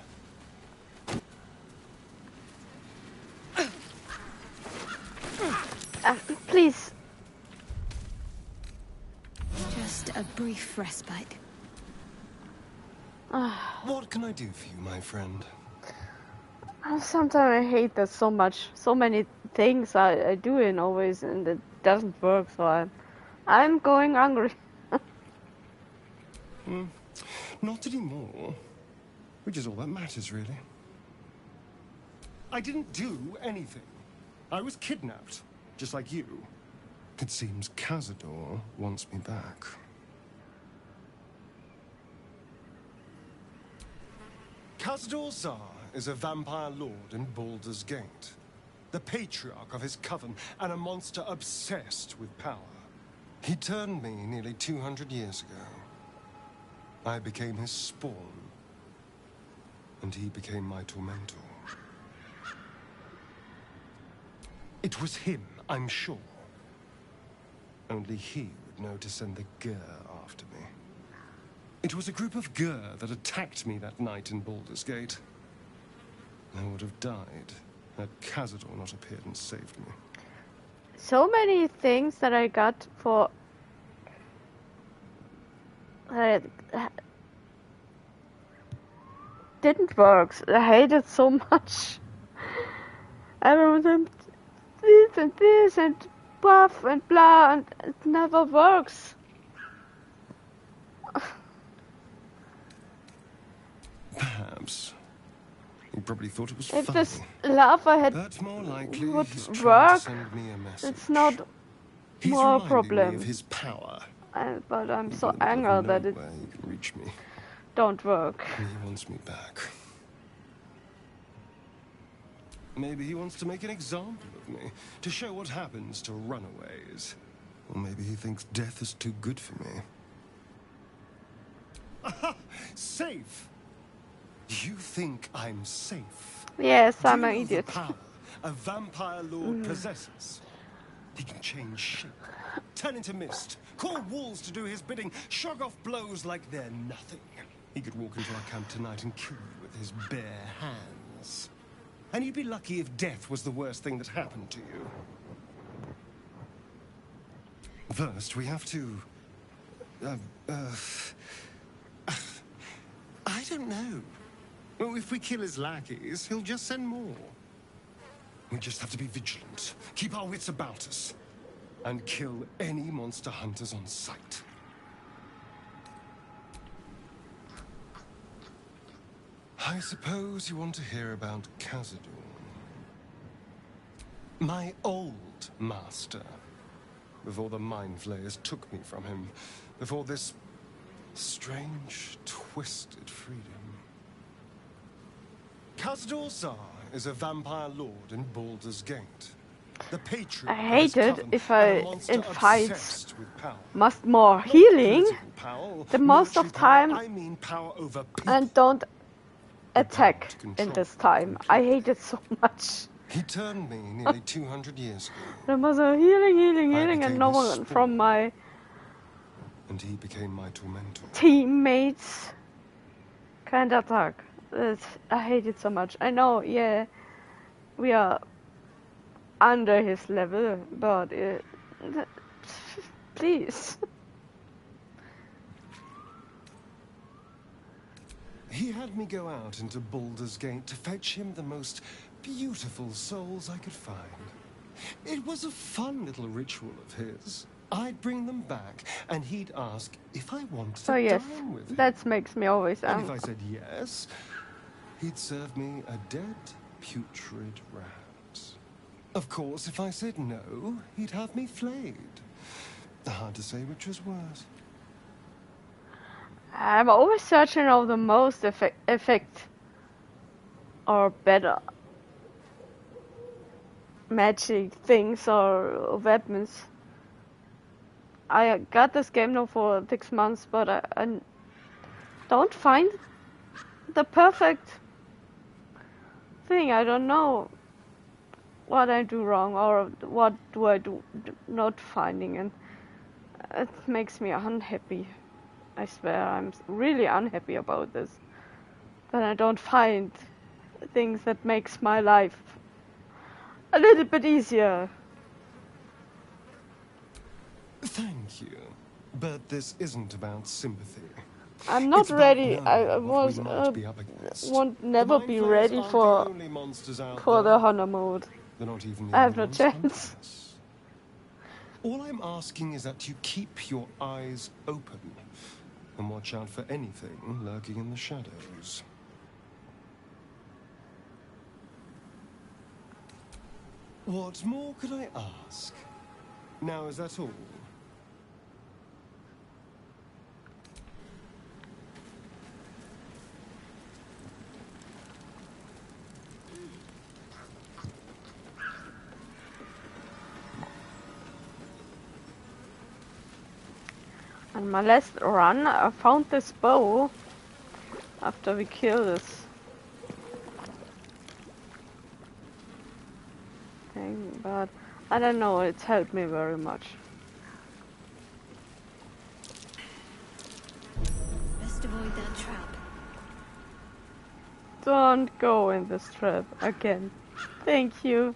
Please. Just a brief respite. What can I do for you, my friend? Sometimes I hate that so much. So many things I do in always, and it doesn't work. So I'm going hungry. Not anymore. Which is all that matters, really. I didn't do anything. I was kidnapped, just like you. It seems Cazador wants me back. Cazador Szar is a vampire lord in Baldur's Gate, the patriarch of his coven and a monster obsessed with power. He turned me nearly 200 years ago. I became his spawn, and he became my tormentor. It was him, I'm sure. Only he would know to send the Gur after me. It was a group of Gur that attacked me that night in Baldur's Gate. I would have died had Cazador not appeared and saved me. So many things that I got for didn't work. I hate it so much. Everyone said this and buff and blah, and it never works. Perhaps. He probably thought it was If funny. this lava had But more likely, would he's trying to work, send me a message. it's not He's more reminding problem. me of his power. But I'm so Out of angry that it nowhere, he can reach me. don't work. And he wants me back. Maybe he wants to make an example of me, to show what happens to runaways. Or maybe he thinks death is too good for me. Aha! Safe! You think I'm safe? Yes, Do I'm you an know the idiot. power a vampire lord possesses? He can change shape, turn into mist, call walls to do his bidding, shrug off blows like they're nothing. He could walk into our camp tonight and kill you with his bare hands. And you'd be lucky if death was the worst thing that happened to you. First, we have to... I don't know. Well, if we kill his lackeys, he'll just send more. We just have to be vigilant, keep our wits about us, and kill any monster hunters on sight. I suppose you want to hear about Cazador. My old master. Before the Mind Flayers took me from him. Before this strange, twisted freedom. Cazador Szar is a vampire lord in Baldur's Gate. The patriarch I hate of his it coven if and I a monster in fights obsessed with power. must more Not healing political power, the most military of time power, I mean power over people. and don't attack in this time. I hate it so much. He turned me nearly 200 years ago, There was a healing, I and became no his one spawn. from my and he became my tormentor. teammates can attack. I hate it so much. I know, yeah, we are under his level, but please. He had me go out into Baldur's Gate to fetch him the most beautiful souls I could find. It was a fun little ritual of his. I'd bring them back, and he'd ask if I wanted So to yes, dine with him. that makes me always And if angry. I said yes, he'd serve me a dead, putrid rat. Of course, if I said no, he'd have me flayed. Hard to say which was worse. I'm always searching of the most effect or better magic things or weapons. I got this game now for 6 months, but I don't find the perfect thing. I don't know what I do wrong or what do I do not finding, and it makes me unhappy. I swear, I'm really unhappy about this. That I don't find things that makes my life a little bit easier. Thank you. But this isn't about sympathy. I'm not It's about ready. knowing I what we was might be up against. won't never The be Mind ready Flayers for aren't the only monsters out the there. honor mode. They're not even the I have only no ones chance. hunting us. All I'm asking is that you keep your eyes open and watch out for anything lurking in the shadows. What more could I ask? Now, is that all? On my last run, I found this bow after we killed this thing, but I don't know, it's helped me very much. Best avoid that trap. Don't go in this trap again. Thank you.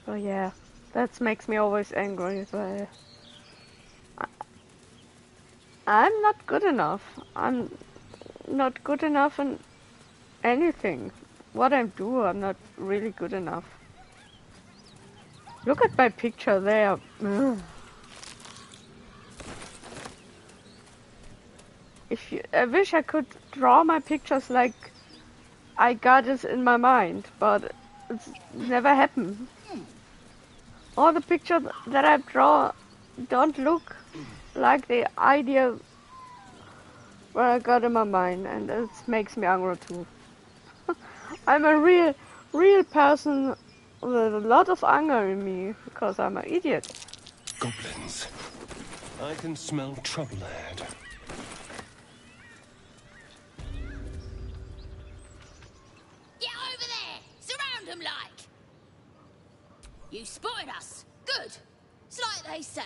So yeah, that makes me always angry. But I'm not good enough. I'm not good enough in anything. What I do, I'm not really good enough. Look at my picture there. Ugh. I wish I could draw my pictures like I got it in my mind, but it's never happened. All the pictures that I draw don't look like the idea what I got in my mind, and it makes me angry too. I'm a real person with a lot of anger in me because I'm an idiot. Goblins. I can smell trouble ahead. Get over there! Surround them like! You spotted us. Good. It's like they say.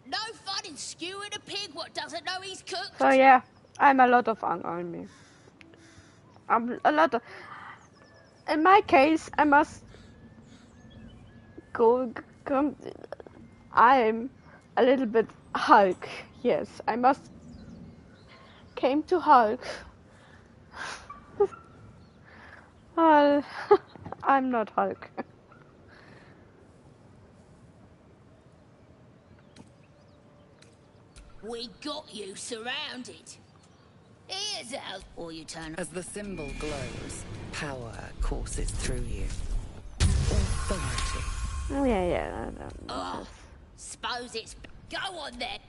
No fun in skewing a pig what doesn't know he's cooked. So yeah, I'm a lot of anger in me. I'm a lot of... In my case, I must come... I'm a little bit Hulk. Yes, I must came to Hulk. Well, I'm not Hulk. We got you surrounded. Here's how... Or you turn... As the symbol glows, power courses through you. Authority. Oh yeah. Oh, suppose it's... Go on then.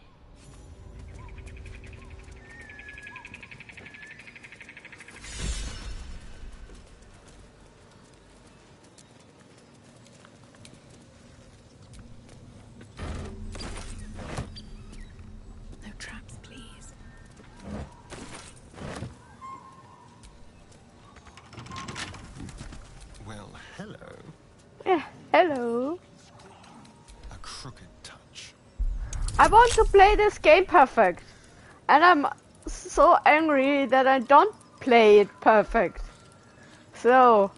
No traps, please. Well, hello. Yeah, hello. A crooked touch. I want to play this game perfect. And I'm so angry that I don't play it perfect. So...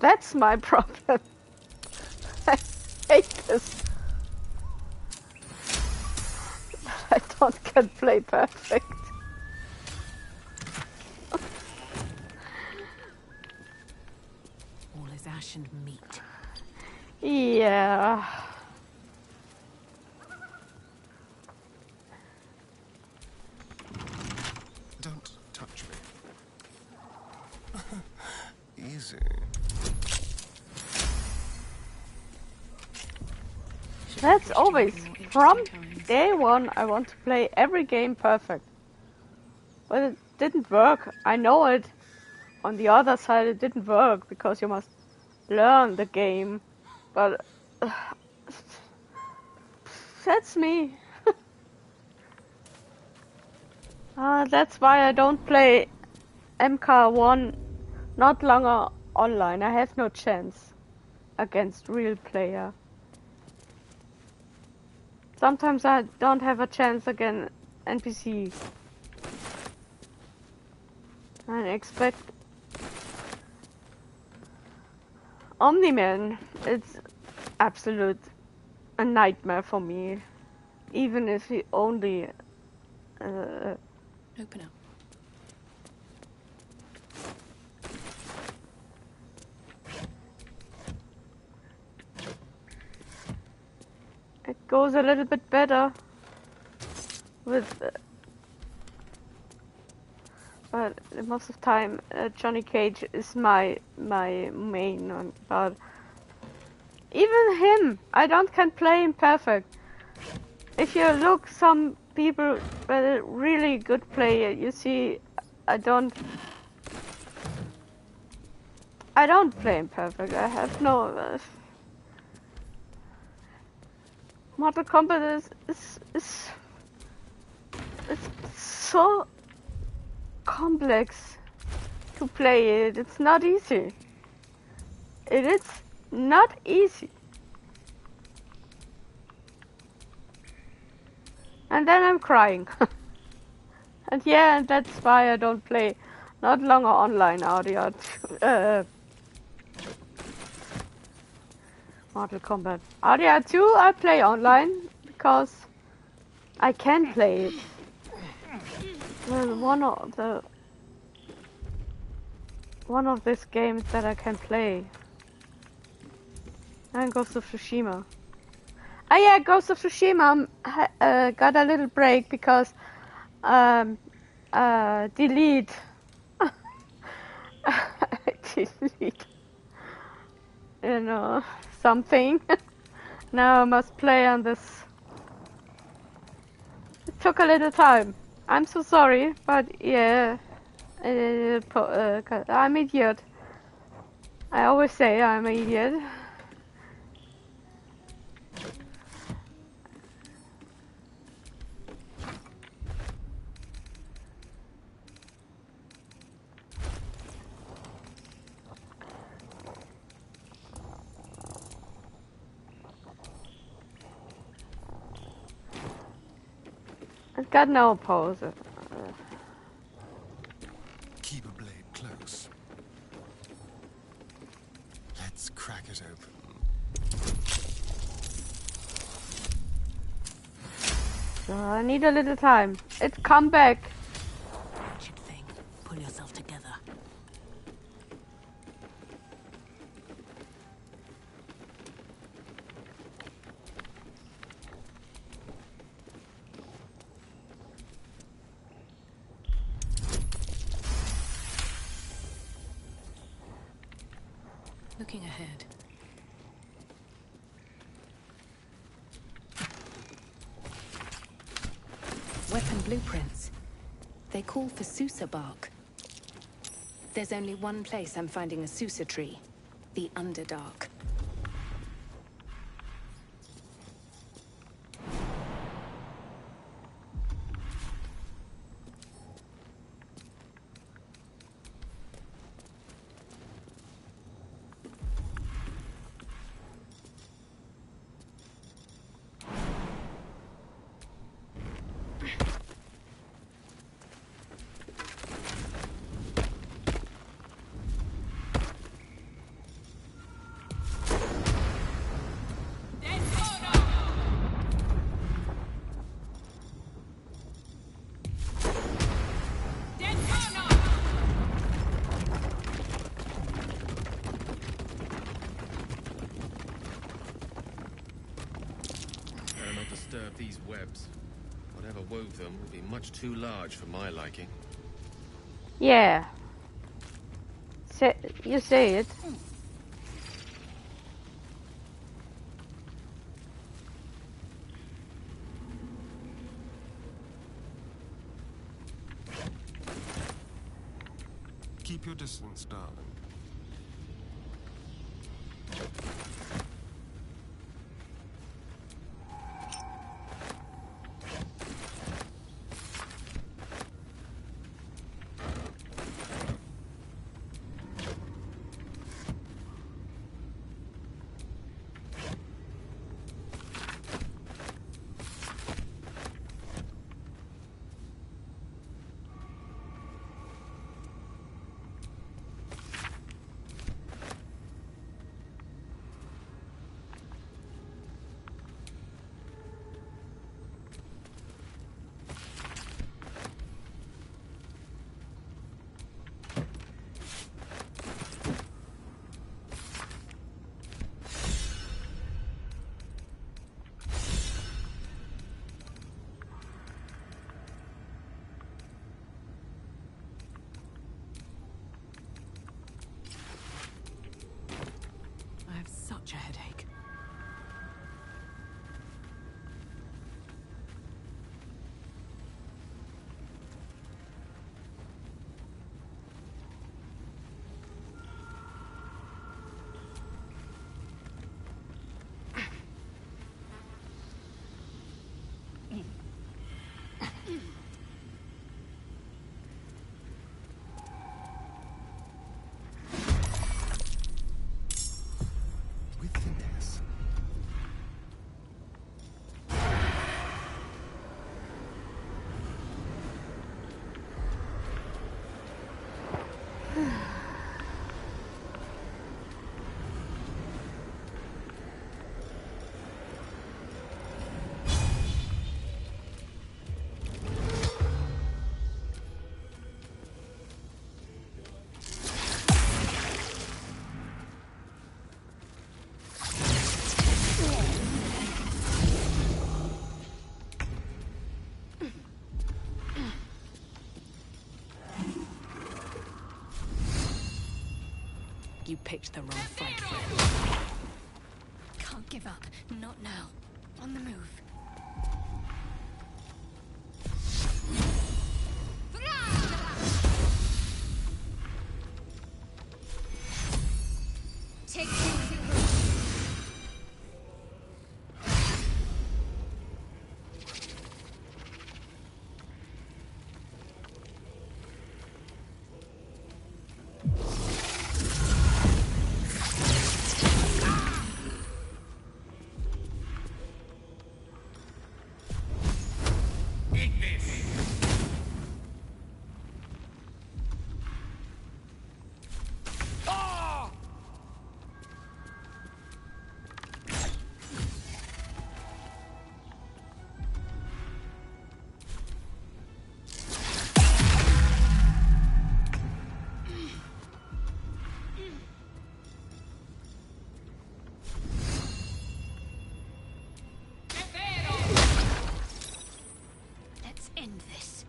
that's my problem. I hate this. I can play perfect. All is ash and meat. Yeah. Don't touch me. Easy. That's always, from day one, I want to play every game perfect. But it didn't work. I know it. On the other side, it didn't work because you must learn the game. But that's me. That's why I don't play MK1 not longer online. I have no chance against real player. Sometimes I don't have a chance against NPC. I expect Omni-Man. It's absolute a nightmare for me. Even if he only Open up. it goes a little bit better with but most of the time Johnny Cage is my main one. But even him, I can't play him perfect. If you look some people with a really good player, you see I don't play him perfect. I have no Mortal Kombat is so complex to play it. It's not easy. It is not easy. And then I'm crying. And yeah, that's why I don't play not longer online RDR 2. Mortal Kombat. RDR 2 I play online because I can play it. Well, one of these games that I can play. And Ghost of Tsushima. Oh yeah, Ghost of Tsushima got a little break because delete. Delete. You know, something. Now I must play on this. It took a little time. I'm so sorry, but yeah, I'm an idiot. I always say I'm an idiot. I've got no pose. Keep a blade close. Let's crack it open. So I need a little time. It's come back. Wretched thing. Pull yourself together. Looking ahead. Weapon blueprints. They call for Susa bark. There's only one place I'm finding a Susa tree. The Underdark. These webs. Whatever wove them would be much too large for my liking. Yeah. You say it. Keep your distance, darling. You picked the wrong fight, friend. Can't give up. Not now. On the move. Take end this.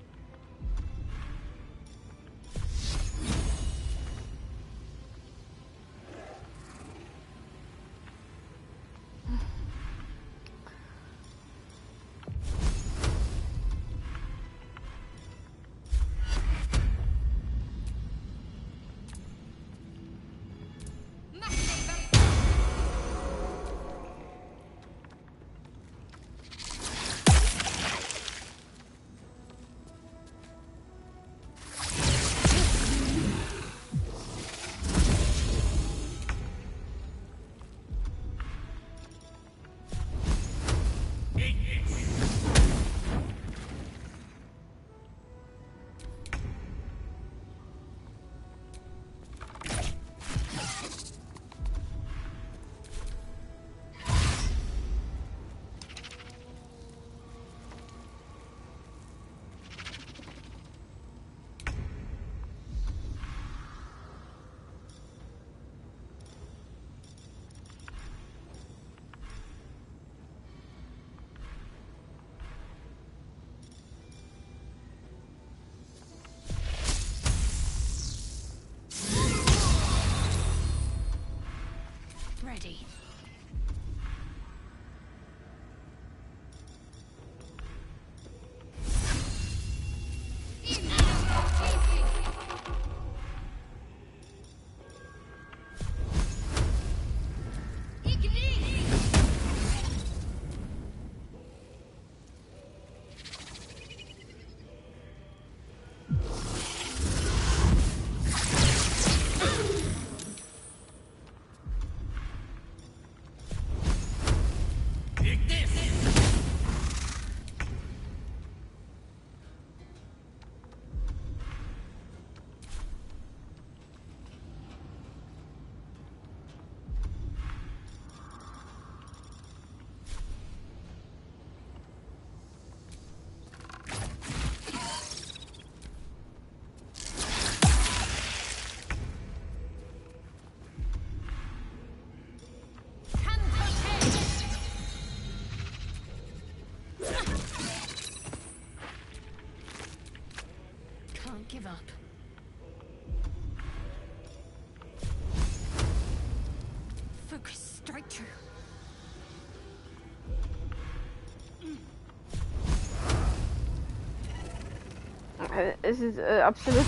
Ready. Can't give up. Focus, strike true. Es ist absolut...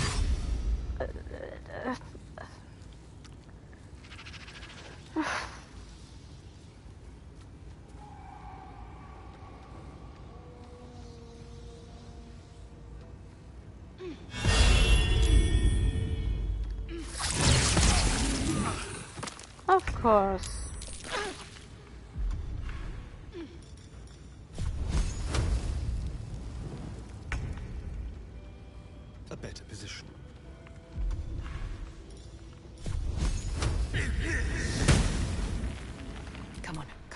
Of course. A better position.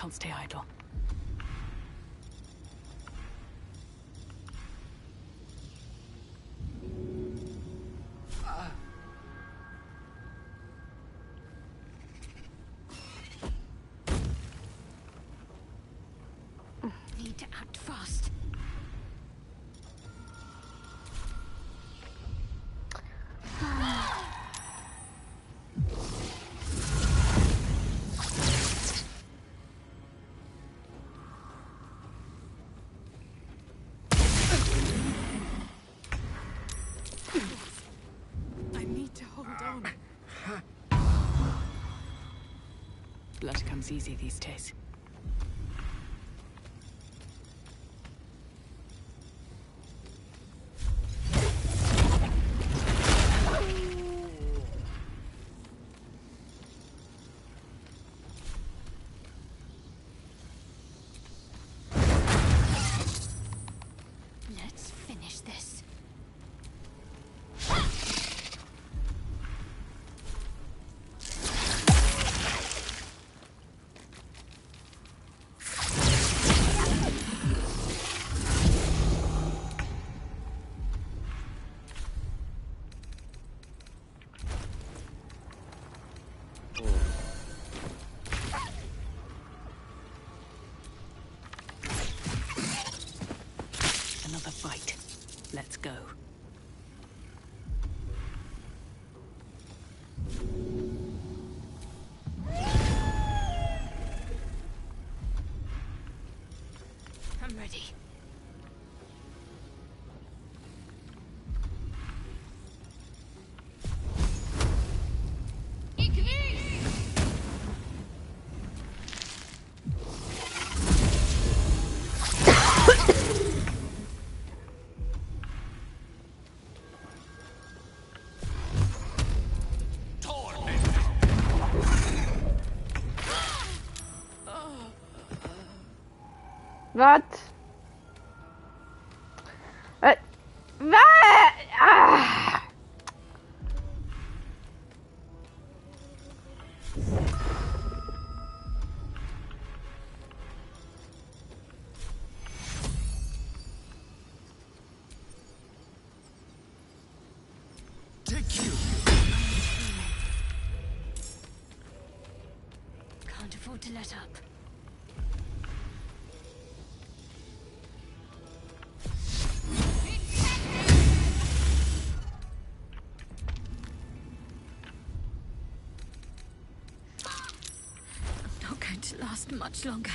Can't stay idle. Need to act fast. I need to hold on. Blood comes easy these days. Let's finish this. Another fight. Let's go. I'm ready. What? What? What? Ah. Take you. Can't afford to let up. I'm not going to last much longer.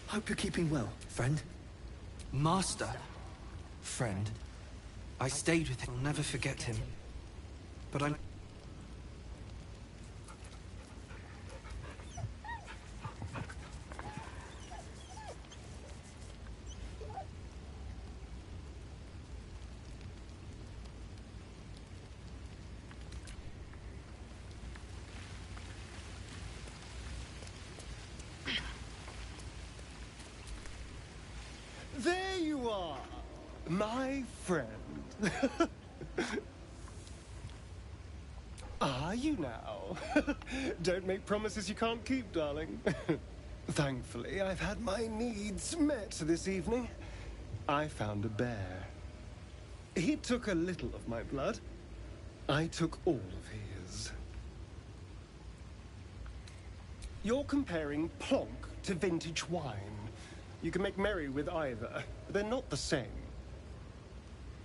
Hope you're keeping well, friend. Master. Friend. I stayed with him. I'll never forget him. But I'm... There you are, my friend. Are you now? Don't make promises you can't keep, darling. Thankfully, I've had my needs met this evening. I found a bear. He took a little of my blood. I took all of his. You're comparing plonk to vintage wine. You can make merry with either, but they're not the same.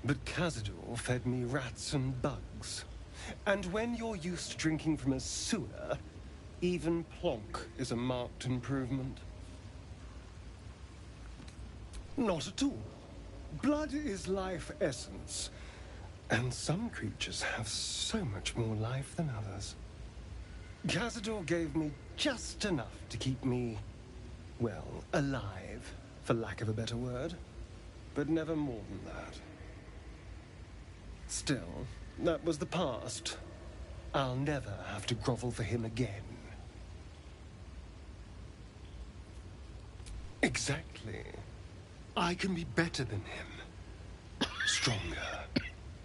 But Cazador fed me rats and bugs. And when you're used to drinking from a sewer, even plonk is a marked improvement. Not at all. Blood is life essence. And some creatures have so much more life than others. Cazador gave me just enough to keep me well, alive, for lack of a better word. But never more than that. Still, that was the past. I'll never have to grovel for him again. Exactly. I can be better than him. Stronger.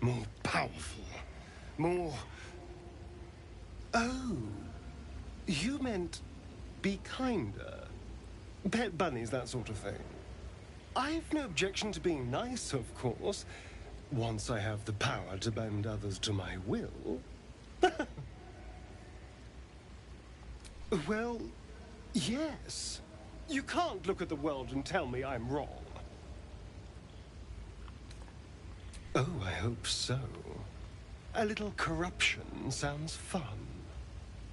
More powerful. More... Oh. You meant be kinder. Pet bunnies, that sort of thing. I've no objection to being nice, of course. Once I have the power to bend others to my will. Well, yes. You can't look at the world and tell me I'm wrong. Oh, I hope so. A little corruption sounds fun.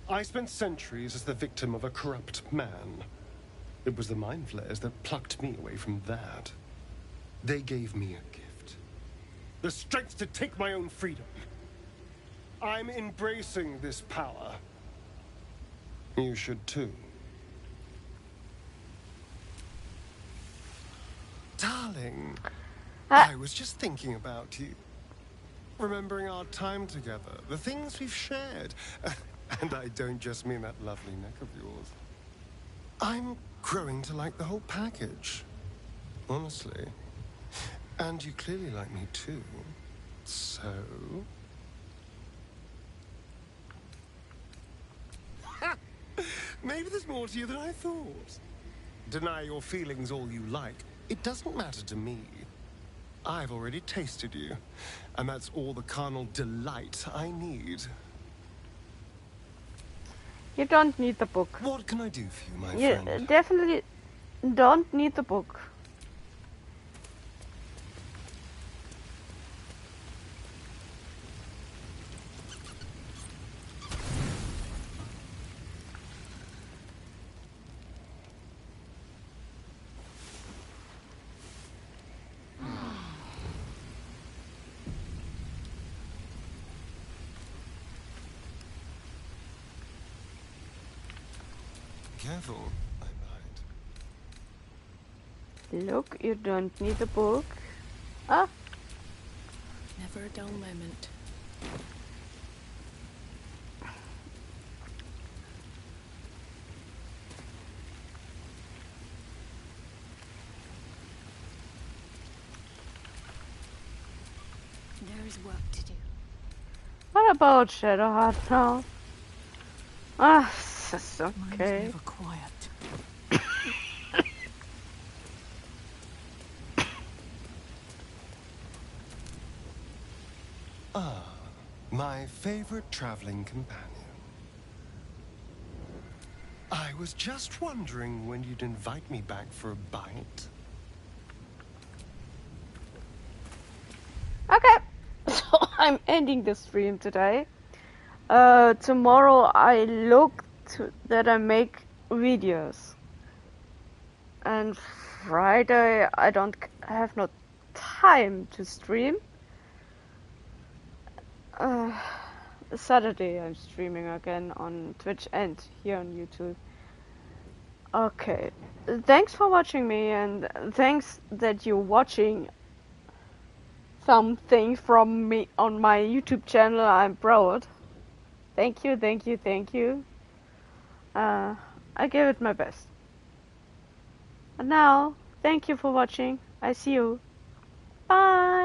I spent centuries as the victim of a corrupt man. It was the Mind Flayers that plucked me away from that. They gave me a gift. The strength to take my own freedom. I'm embracing this power. You should too. Darling, I was just thinking about you. Remembering our time together, the things we've shared. And I don't just mean that lovely neck of yours. I'm growing to like the whole package. Honestly. And you clearly like me too. So... Maybe there's more to you than I thought. Deny your feelings all you like. It doesn't matter to me. I've already tasted you. And that's all the carnal delight I need. You don't need the book. What can I do for you, my friend? friend? You definitely don't need the book. Careful, I might. Look, you don't need the book. Ah. Never a dull moment. There is work to do. What about Shadowheart now? Ah, that's okay. Mine's never quiet. Ah, my favorite traveling companion. I was just wondering when you'd invite me back for a bite. Okay, so I'm ending the stream today. Tomorrow I look that I make videos. And Friday I don't have no time to stream. Saturday I'm streaming again on Twitch and here on YouTube. Okay, thanks for watching me, and thanks that you're watching something from me on my YouTube channel. I'm proud. Thank you, thank you, thank you. I gave it my best. And now, thank you for watching. I see you. Bye.